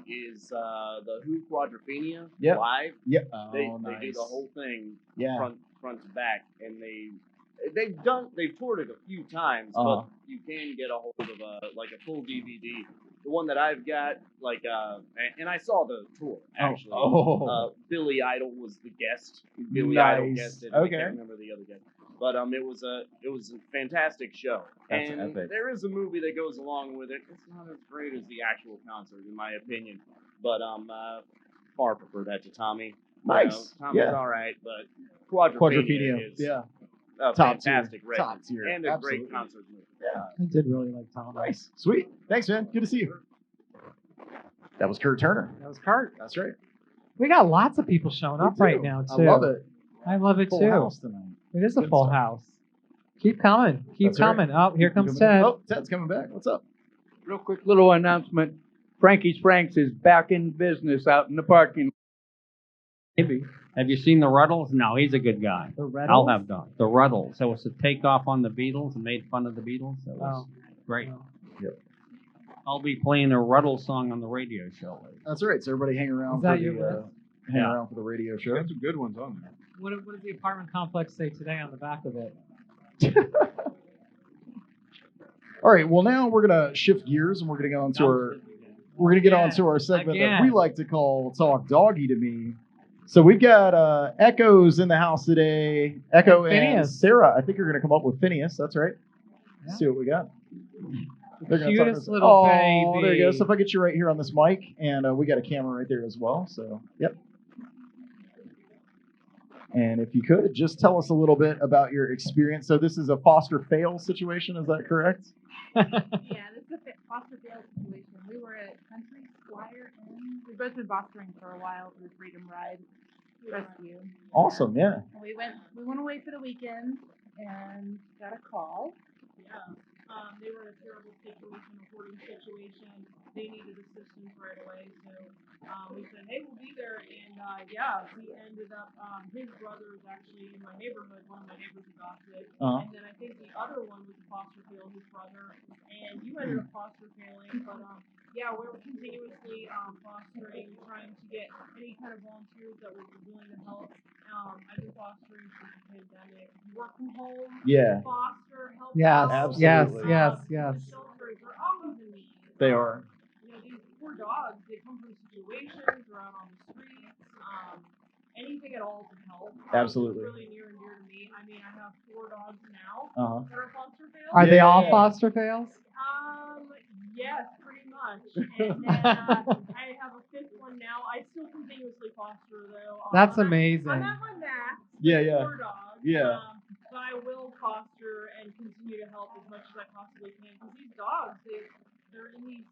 S8: is the Who Quadrophenia
S2: Yep.
S8: live.
S2: Yeah.
S8: They
S2: Oh, nice.
S8: do the whole thing
S2: Yeah.
S8: front to back, and they've toured it a few times,
S2: Uh-huh.
S8: but you can get a hold of a full DVD. The one that I've got, and I saw the tour actually.
S2: Oh.
S8: Billy Idol was the guest. Billy Idol
S2: Nice.
S8: guested. I
S2: Okay.
S8: can't remember the other guest, but it was a fantastic show.
S2: That's
S8: and
S2: epic.
S8: there is a movie that goes along with it. It's not as great as the actual concert, in my opinion, but far prefer that to Tommy.
S2: Nice.
S8: Tommy's
S2: Yeah.
S8: all right, but
S2: Quadrophenia.
S8: Quadrophenia is
S2: Yeah.
S8: a
S2: Top
S8: fantastic
S2: tier.
S8: record
S2: Top tier.
S8: and a
S2: Absolutely.
S8: great concert movie.
S2: Yeah.
S3: I did really like Tom.
S2: Nice. Sweet. Thanks, man. Good to see you. That was Kurt Turner.
S3: That was Kurt.
S2: That's right.
S3: We got lots of people showing up
S2: We
S3: right
S2: do.
S3: now,
S2: I
S3: too.
S2: love it.
S3: I love it,
S2: Full
S3: too.
S2: house tonight.
S3: It is a
S2: Good
S3: full
S2: stuff.
S3: house. Keep coming. Keep
S2: That's right.
S3: coming. Oh, here
S2: Keep
S3: comes
S2: coming.
S3: Ted.
S2: Oh, Ted's coming back. What's up?
S6: Real quick little announcement. Frankie's Franks is back in business out in the parking lot.
S5: Maybe. Have you seen the Ruddles? No, he's a good guy.
S3: The Red
S5: I'll have dogs. The Ruddles. It was a takeoff on the Beatles and made fun of the Beatles. It was great.
S3: Oh.
S2: Yep.
S5: I'll be playing a Ruddle song on the radio show later.
S2: That's right. So everybody hang around
S3: Is that
S2: for
S3: your
S2: the
S3: list?
S2: hang
S5: Yeah.
S2: around for the radio show.
S9: Got some good ones on there.
S3: What does the apartment complex say today on the back of it?
S2: All right. Well, now we're gonna shift gears and we're gonna get on to our segment that we
S3: Again.
S2: like to call "Talk Doggy to Me." So we've got Echoes in the house today. Echo
S3: And
S2: and
S3: Phineas.
S2: Sarah. I think you're gonna come up with Phineas. That's right.
S3: Yeah.
S2: See what we got. They're gonna
S3: Cutest
S2: talk to us-
S3: little
S2: oh,
S3: baby.
S2: there you go. So if I get you right here on this mic, and we got a camera right there as well. So yep. And if you could, just tell us a little bit about your experience. So this is a foster fail situation, is that correct?
S10: Yeah, this is a foster fail situation. We were at Country Squire Inn. We've both been fostering for a while through Freedom Ride Rescue.
S2: Awesome, yeah.
S10: And we went away for the weekend and got a call.
S7: Yeah. They were in a terrible situation, a hoarding situation. They needed assistance right away. So we said, hey, we'll be there. And yeah, we ended up, his brother is actually in my neighborhood. One of my neighbors adopted.
S2: Uh-huh.
S7: And then I think the other one was foster fail, his brother. And you ended up foster failing. But yeah, we were continuously fostering, trying to get any kind of volunteers that would be willing to help. I've been fostering since the pandemic. Work from home,
S2: Yeah.
S7: foster, help
S3: Yes,
S7: out.
S3: yes,
S2: Absolutely.
S3: yes, yes.
S7: The shelters are always in need.
S2: They are.
S7: You know, these poor dogs, they come from situations, they're out on the streets, anything at all to help.
S2: Absolutely.
S7: It's really near and dear to me. I mean, I have 4 dogs now
S2: Uh-huh.
S7: that are foster fails.
S3: Are they all
S2: Yeah.
S3: foster fails?
S7: Yes, pretty much. And then I have a 5th one now. I still continuously foster though.
S3: That's
S7: I'm
S3: amazing.
S7: at my max.
S2: Yeah,
S7: with
S2: yeah.
S7: 4 dogs.
S2: Yeah.
S7: But I will foster and continue to help as much as I possibly can because these dogs, they're in these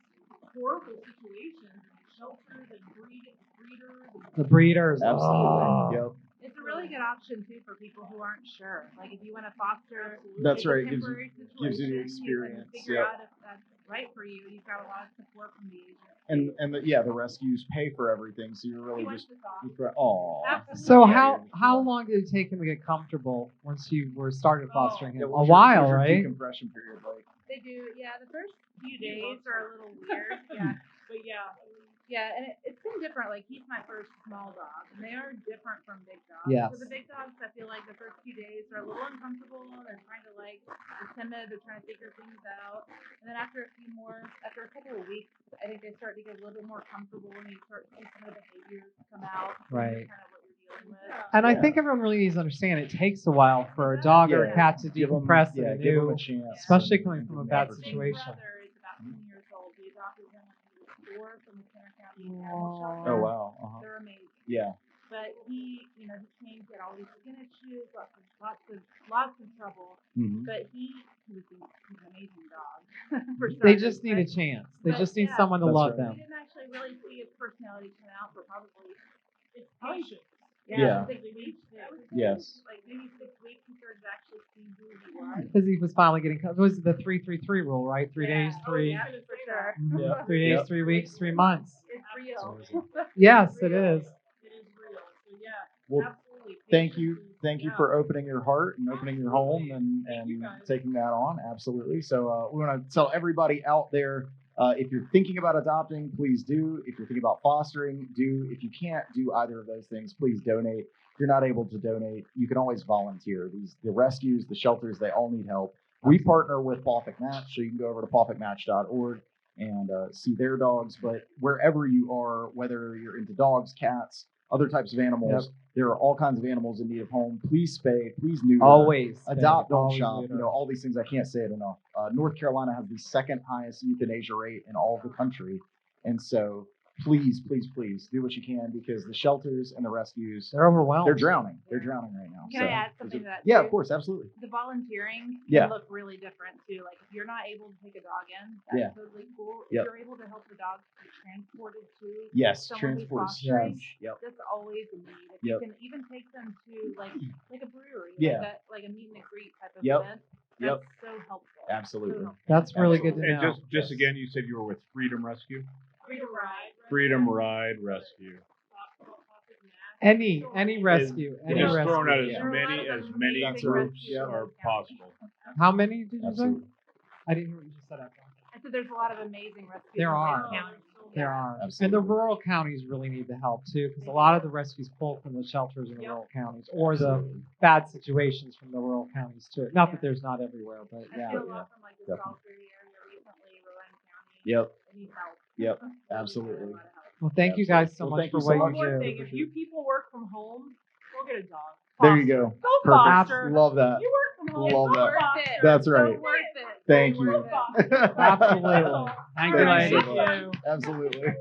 S7: horrible situations, shelters and breeders.
S3: The breeders.
S2: Absolutely.
S3: Oh.
S2: Yep.
S10: It's a really good option too for people who aren't sure. Like if you want to foster,
S2: That's
S10: it's
S2: right.
S10: a
S2: Gives you-
S10: temporary
S2: gives you the
S10: situation,
S2: experience,
S10: You can figure
S2: yep.
S10: out if that's right for you. You've got a lot of support from the agent.
S2: And the rescues pay for everything, so you're really
S10: He wants
S2: just
S10: to talk.
S2: oh.
S3: So how long did it take him to get comfortable once you were started fostering him? A while, right?
S2: Decompression period, like.
S10: They do, yeah. The first few days are a little weird, yeah.
S7: But yeah,
S10: Yeah, and it's been different. Like he's my first small dog, and they are different from big dogs.
S3: Yes.
S10: So the big dogs, I feel like the first few days are a little uncomfortable. They're trying to they're timid. They're trying to figure things out. And then after a couple of weeks, I think they start to get a little bit more comfortable, and you start to see some of the behaviors come out.
S3: Right.
S10: Kind of what you're dealing with.
S3: And I
S2: Yeah.
S3: think everyone really needs to understand it takes a while for a dog or a
S2: Yeah.
S3: cat to
S2: Give 'em-
S3: decompress
S2: yeah,
S3: in a
S2: give 'em
S3: new,
S2: a chance.
S3: especially
S2: and-
S3: coming
S2: and
S3: from a
S2: come
S3: bad
S2: back.
S10: Big
S3: situation.
S10: brother is about 10 years old. We adopted him when he was 4 from the Center County Animal Shelter.
S2: Oh wow. Uh-huh.
S10: They're amazing.
S2: Yeah.
S10: But he came, he had all these skin issues, lots of trouble.
S2: Mm-hmm.
S10: But he's an amazing dog. For
S3: They
S10: starters,
S3: just need a
S10: but
S3: chance. They
S10: but
S3: just need
S10: yeah.
S3: someone to
S2: That's
S3: love
S2: right.
S3: them.
S10: We didn't actually really see his personality come out for probably
S7: it's patience.
S2: Yeah.
S10: 6 weeks.
S2: Yes.
S10: Like maybe 6 weeks he started to actually see who he was.
S3: Because he was finally getting. It was the 3-3-3 rule, right? 3
S10: Yeah.
S3: days,
S10: Oh,
S3: 3.
S10: yeah, for sure.
S2: Yeah.
S3: 3 days,
S2: Yep.
S3: 3 weeks, 3 months.
S10: It's real.
S3: Yes, it is.
S7: It is real. So yeah,
S2: Well,
S7: absolutely.
S2: thank you
S7: Patience.
S2: for opening your heart and opening your home and
S7: Thank you, guys.
S2: taking that on. Absolutely. So we want to tell everybody out there, if you're thinking about adopting, please do. If you're thinking about fostering, do. If you can't do either of those things, please donate. If you're not able to donate, you can always volunteer. The rescues, the shelters, they all need help. We partner with Pawfik Match, so you can go over to pawfikmatch.org and see their dogs. But wherever you are, whether you're into dogs, cats, other types of animals, there are all kinds of animals in need of home. Please spay, please neuter.
S3: Always.
S2: Adopt, don't
S3: Always
S2: shop.
S3: neuter.
S2: All these things, I can't say it enough. North Carolina has the second highest euthanasia rate in all of the country. And so please do what you can, because the shelters and the rescues,
S3: They're overwhelmed.
S2: they're drowning. They're drowning right now.
S10: Can
S2: so,
S10: I add something to that?
S2: Yeah,
S10: too?
S2: of course, absolutely.
S10: The volunteering
S2: Yeah.
S10: can look really different too. Like if you're not able to take a dog in, that's
S2: Yeah.
S10: totally cool. If
S2: Yep.
S10: you're able to help the dog be transported to
S2: Yes,
S10: someone who's
S2: transport is
S10: fostering,
S2: huge. Yep.
S10: that's always a need. If
S2: Yep.
S10: you can even take them to like a brewery,
S2: Yeah.
S10: like a meet and greet type of
S2: Yep.
S10: event,
S2: Yep.
S10: that's so helpful.
S2: Absolutely.
S10: So helpful.
S3: That's really good to
S4: And
S3: know.
S4: just again, you said you were with Freedom Rescue.
S10: Freedom Ride.
S4: Freedom Ride Rescue.
S3: Any rescue,
S4: We're
S3: any
S4: just
S3: rescue.
S4: throwing out as
S2: Yeah.
S10: There are a lot
S4: many
S10: of
S4: as many
S10: amazing
S4: groups
S10: rescues
S2: Yeah.
S10: in
S4: are
S10: this county.
S4: possible.
S3: How many did you
S2: Absolutely.
S3: say? I didn't hear what you just said after.
S10: I said there's a lot of amazing rescues
S3: There
S10: in
S3: are.
S10: Wayne County.
S3: There
S10: Yeah.
S3: are.
S2: Absolutely.
S3: And the rural counties really need the help too, because a lot of the rescues pull from the shelters in the rural counties, or the bad situations from the rural counties too. Not that there's not everywhere, but
S10: I
S3: yeah.
S10: feel a lot from like the
S2: Definitely.
S10: Salisbury area recently, Rowan County.
S2: Yep.
S10: They need help.
S2: Yep.
S10: Really need
S2: Absolutely.
S10: a lot of help.
S3: Well, thank you guys so
S2: Well,
S3: much
S2: thank
S3: for
S2: you so
S3: what
S2: much.
S3: you
S7: One
S3: do.
S7: thing, if you people work from home, go get a dog.
S2: There you go.
S7: Go
S2: Perfect.
S7: foster.
S2: Love that.
S7: You work from home.
S2: Love
S7: go
S2: that.
S7: foster.
S2: That's
S10: So
S2: right.
S10: worth it.
S2: Thank
S10: So
S2: you.
S10: worth it.
S3: Absolutely. Thank you,
S2: Thank you
S3: ladies.
S2: so much. Absolutely.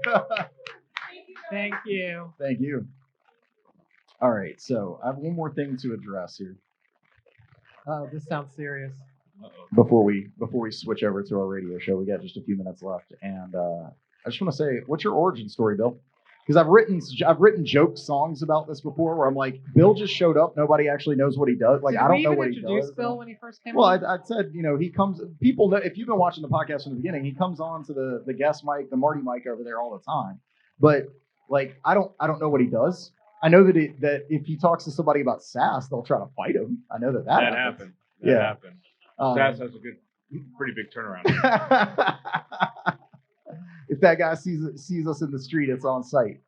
S3: Thank you.
S2: Thank you. All right, so I have one more thing to address here
S3: Oh, this sounds serious.
S2: before we switch over to our radio show. We got just a few minutes left, and I just want to say, what's your origin story, Bill? Because I've written joke songs about this before, where I'm like, Bill just showed up, nobody actually knows what he does. Like,
S3: Did
S2: I don't
S3: we
S2: know
S3: even
S2: what he
S3: introduce
S2: does.
S3: Bill when he first came
S2: Well,
S3: on?
S2: I said, he comes. People know, if you've been watching the podcast from the beginning, he comes on to the guest mic, the Marty mic over there all the time. But like, I don't know what he does. I know that if he talks to somebody about SAS, they'll try to fight him. I know that
S4: That
S2: happens.
S4: happened. That
S2: Yeah.
S4: happened.
S2: Um,
S4: SAS has a pretty big turnaround.
S2: If that guy sees us in the street, it's on site.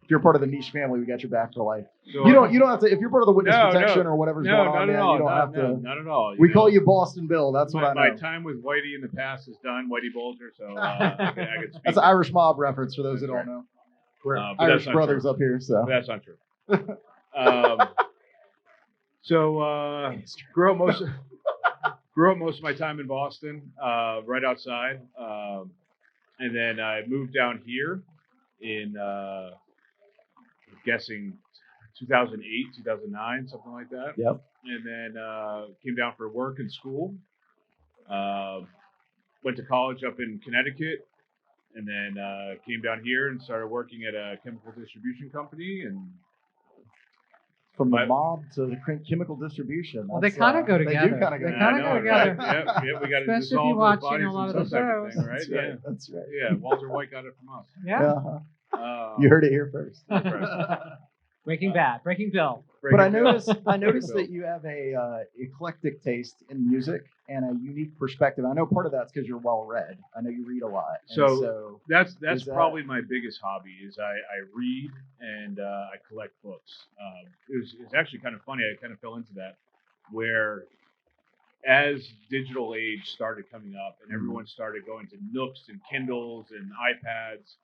S2: If you're part of the niche family, we got your back for life.
S4: So,
S2: You don't have to. If you're part of the witness
S4: No,
S2: protection
S4: no.
S2: or whatever's
S4: No,
S2: going
S4: not
S2: on,
S4: at
S2: man,
S4: all.
S2: you don't have to.
S4: Not at all.
S2: We call you Boston Bill. That's what I know.
S4: My time with Whitey in the past is done. Whitey Bulger, so I can speak.
S2: That's an Irish mob reference for those
S4: That's
S2: who don't
S4: right.
S2: know. We're
S4: But
S2: Irish
S4: that's not
S2: brothers
S4: true.
S2: up here, so.
S4: But that's not true. Grew up most of my time in Boston, right outside, and then I moved down here in guessing 2008, 2009, something like that.
S2: Yep.
S4: And then came down for work and school. Went to college up in Connecticut, and then came down here and started working at a chemical distribution company. And
S2: From the mob to the chemical distribution.
S3: Well, they
S2: That's,
S3: kind of go
S2: They
S3: together.
S2: do kind of go
S3: They
S2: together.
S3: kinda go together.
S4: Yeah, we got to
S3: Especially if
S4: dissolve
S3: you
S4: those
S3: watch,
S4: bodies
S3: a lot
S4: in
S3: of the
S4: some type of
S3: shows.
S4: thing, right?
S2: That's
S4: Yeah.
S2: right. That's right.
S4: Yeah, Walter White got it from us.
S3: Yeah.
S2: Uh-huh. You heard it here first.
S4: That's right.
S3: Breaking Bad, Breaking Bill.
S2: But I
S4: Breaking
S2: noticed
S4: Bill.
S2: that you have a eclectic taste in music and a unique perspective. I know part of that's because you're well read. I know you read a lot. And
S4: So that's
S2: is that-
S4: probably my biggest hobby is I read and I collect books. It's actually kind of funny. I kind of fell into that where as digital age started coming up and everyone started going to Nooks and Kindles and iPads,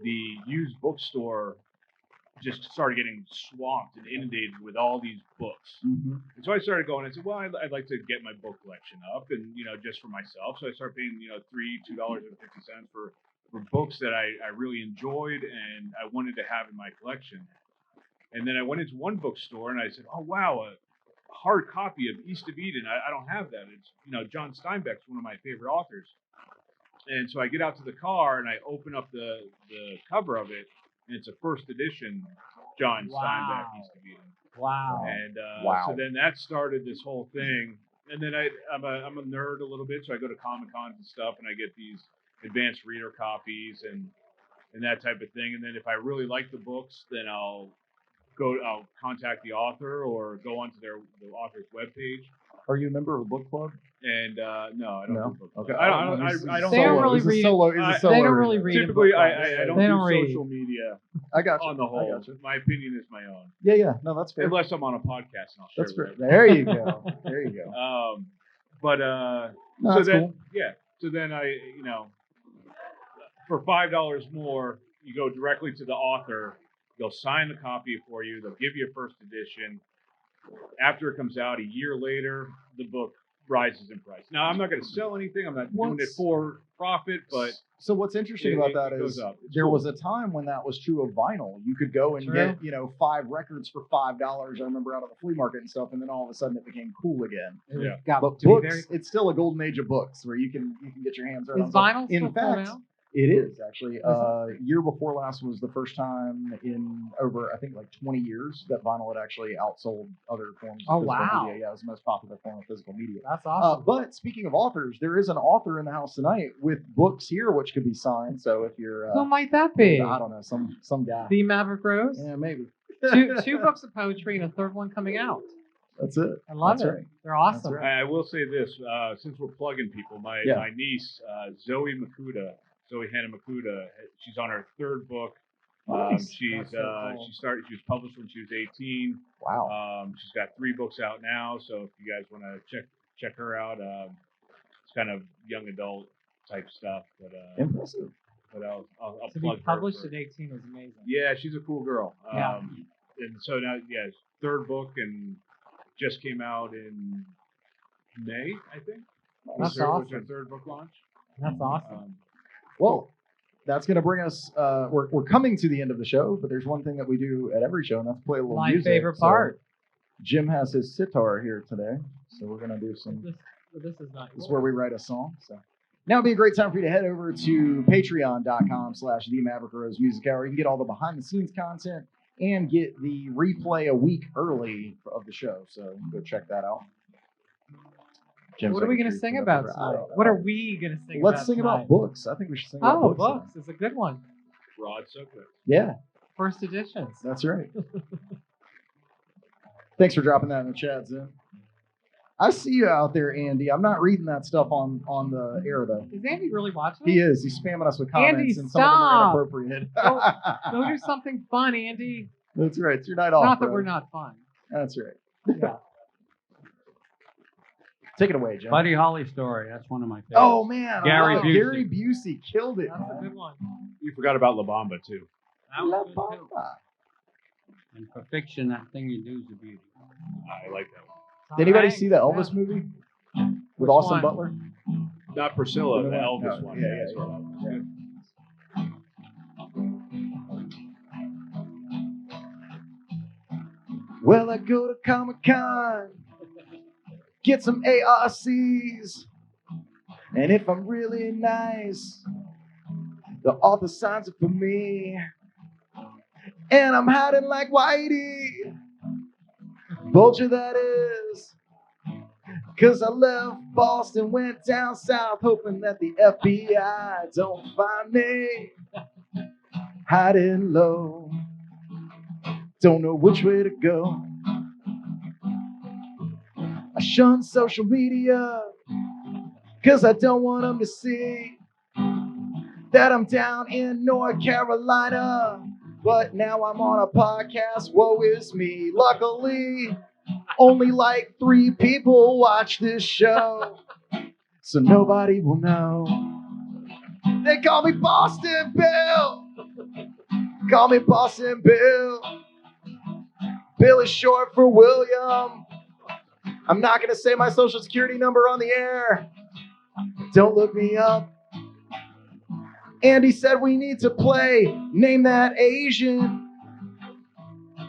S4: the used bookstore just started getting swamped and inundated with all these books.
S2: Mhm.
S4: And so I started going and said, well, I'd like to get my book collection up and, just for myself. So I started paying, $2.50 for books that I really enjoyed and I wanted to have in my collection. And then I went into one bookstore and I said, oh, wow, a hard copy of East of Eden. I don't have that. It's, John Steinbeck's one of my favorite authors. And so I get out to the car and I open up the cover of it. And it's a first edition John Steinbeck East of Eden.
S3: Wow.
S4: And
S2: Wow.
S4: so then that started this whole thing. And then I'm a nerd a little bit, so I go to Comic Cons and stuff, and I get these advanced reader copies and that type of thing. And then if I really like the books, then I'll contact the author or go onto the author's webpage.
S2: Are you a member of a book club?
S4: And no, I don't.
S2: No?
S4: do book club.
S2: Okay.
S4: I don't.
S3: They don't really
S2: This is
S3: read-
S2: solo. This is
S3: They
S2: solo
S3: don't
S2: reading.
S3: really read. in
S4: Typically,
S3: book
S4: I
S3: clubs.
S4: don't
S3: They
S4: do
S3: read.
S4: social media
S2: I got you.
S4: on the whole.
S2: I got you.
S4: My opinion is my own.
S2: Yeah. No, that's fair.
S4: Unless I'm on a podcast and I'll share
S2: That's
S4: it
S2: fair.
S4: with
S2: There you go. There you go.
S4: everybody.
S2: No,
S4: So
S2: that's
S4: then,
S2: cool.
S4: yeah. So then for $5 more, you go directly to the author. They'll sign the copy for you. They'll give you a first edition. After it comes out a year later, the book rises in price. Now, I'm not going to sell anything. I'm not doing it for profit, but
S2: so what's interesting about that
S4: goes
S2: is
S4: up. It's
S2: there
S4: cool.
S2: was a time when that was true of vinyl. You could go and
S3: True.
S2: get 5 records for $5. I remember out of the flea market and stuff, and then all of a sudden it became cool again.
S4: Yeah.
S3: Got
S2: But
S3: to be
S2: books,
S3: very.
S2: it's still a golden age of books where you can get your hands around.
S3: Is vinyl
S2: in
S3: still
S2: fact,
S3: cool now?
S2: it is actually. Year before last was the first time in over, I think, like 20 years that vinyl had actually outsold other forms of
S3: Oh,
S2: physical
S3: wow.
S2: media. Yeah, it was the most popular form of physical media.
S3: That's awesome.
S2: But speaking of authors, there is an author in the house tonight with books here which could be signed. So if you're,
S3: Who might that be?
S2: I don't know, some guy.
S3: The Maverick Rose?
S2: Yeah, maybe.
S3: two books of poetry and a third one coming out.
S2: That's it.
S3: I love
S2: That's
S3: it.
S2: right.
S3: They're awesome.
S2: That's right.
S4: I will say this, since we're plugging people, my niece, Zoe Hannah Makuda, she's on her 3rd book.
S2: Nice.
S4: She's
S3: That's so cool.
S4: she was published when she was 18.
S2: Wow.
S4: She's got 3 books out now, so if you guys want to check her out, it's kind of young adult type stuff, but
S2: Impressive.
S4: but I'll
S3: To be
S4: plug her
S3: published
S4: for-
S3: at 18 is amazing.
S4: Yeah, she's a cool girl.
S3: Yeah.
S4: And so now, 3rd book and just came out in May, I think.
S3: That's
S4: was her
S3: awesome.
S4: 3rd book launch.
S3: That's awesome.
S2: Well, that's going to bring us. We're coming to the end of the show, but there's one thing that we do at every show, and that's play a little
S3: My
S2: music.
S3: favorite
S2: So
S3: part.
S2: Jim has his sitar here today, so we're going to do some.
S3: This is not.
S2: This is where we write a song. So now would be a great time for you to head over to patreon.com/the Maverick Rose Music Hour. You can get all the behind the scenes content and get the replay a week early of the show. So go check that out. Jim's
S3: What are we
S2: like
S3: going to
S2: a
S3: sing
S2: tree
S3: about
S2: forever. I
S3: tonight?
S2: don't know.
S3: What are we going to sing about?
S2: Let's sing
S3: tonight?
S2: about books. I think we should sing about
S3: Oh,
S2: books.
S3: books.
S2: tonight.
S3: It's a good one.
S4: Broad subject.
S2: Yeah,
S3: First editions.
S2: that's right. Thanks for dropping that in the chat, Zim. I see you out there, Andy. I'm not reading that stuff on the air, though.
S3: Is Andy really watching?
S2: He is. He's spamming us with comments,
S3: Andy,
S2: and some of them are
S3: stop.
S2: inappropriate.
S3: Go do something fun, Andy.
S2: That's right. It's your night off.
S3: Not that
S2: bro.
S3: we're not fun.
S2: That's right.
S3: Yeah.
S2: Take it away, Jim.
S5: Buddy Holly story. That's one of my favorites.
S2: Oh man,
S5: Gary Busey.
S2: Gary Busey killed it.
S3: That's a good one.
S4: You forgot about La Bamba too.
S5: That was good,
S2: La
S5: too.
S2: Bamba.
S5: And for fiction, that thing you do is a beauty.
S4: I like that one.
S2: Did anybody
S3: Alright.
S2: see the Elvis
S3: Yeah.
S2: movie with
S3: Which
S2: Austin
S3: one?
S2: Butler?
S4: Not Priscilla, the Elvis
S2: No,
S4: one.
S2: yeah,
S4: that's
S2: yeah,
S4: what I was
S2: yeah.
S4: good.
S2: Well, I go to Comic-Con, get some ARCs, and if I'm really nice, the author signs it for me. And I'm hiding like Whitey, Vulture that is, 'cause I left Boston, went down south, hoping that the FBI don't find me. Hiding low, don't know which way to go. I shun social media, 'cause I don't want them to see that I'm down in North Carolina. But now I'm on a podcast, woe is me. Luckily, only like 3 people watch this show, so nobody will know. They call me Boston Bill. Call me Boston Bill. Bill is short for William. I'm not going to say my social security number on the air. Don't look me up. Andy said we need to play Name That Asian.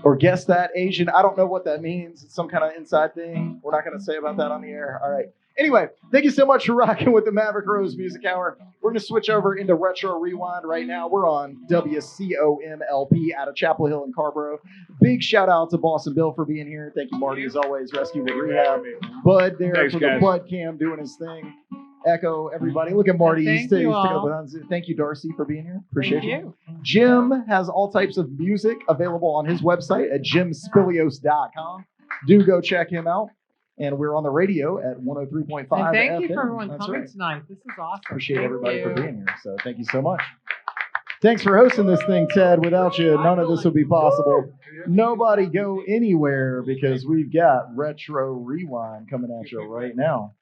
S2: Or Guess That Asian. I don't know what that means. It's some kind of inside thing. We're not going to say about that on the air. All right. Anyway, thank you so much for rocking with the Maverick Rose Music Hour. We're going to switch over into Retro Rewind right now. We're on WCOMLP out of Chapel Hill in Carborough. Big shout out to Boston Bill for being here. Thank you, Marty, as always. Rescue with Rehab. Bud there
S4: Thanks,
S2: for
S4: guys.
S2: the Bud Cam doing his thing. Echo, everybody. Look at Marty.
S3: Thank
S2: He's sticking
S3: you
S2: up
S3: all.
S2: with us. Thank you, Darcy, for being here. Appreciate
S3: Thank
S2: you.
S3: you.
S2: Jim has all types of music available on his website at jimspilios.com. Do go check him out. And we're on the radio at 103.5
S3: And thank
S2: FM.
S3: you for everyone
S2: That's
S3: coming
S2: right.
S3: tonight. This is awesome.
S2: Appreciate
S3: Thank
S2: everybody
S3: you.
S2: for being here. So thank you so much. Thanks for hosting this thing, Ted. Without you, none of this would be possible. Nobody go anywhere because we've got Retro Rewind coming at you right now.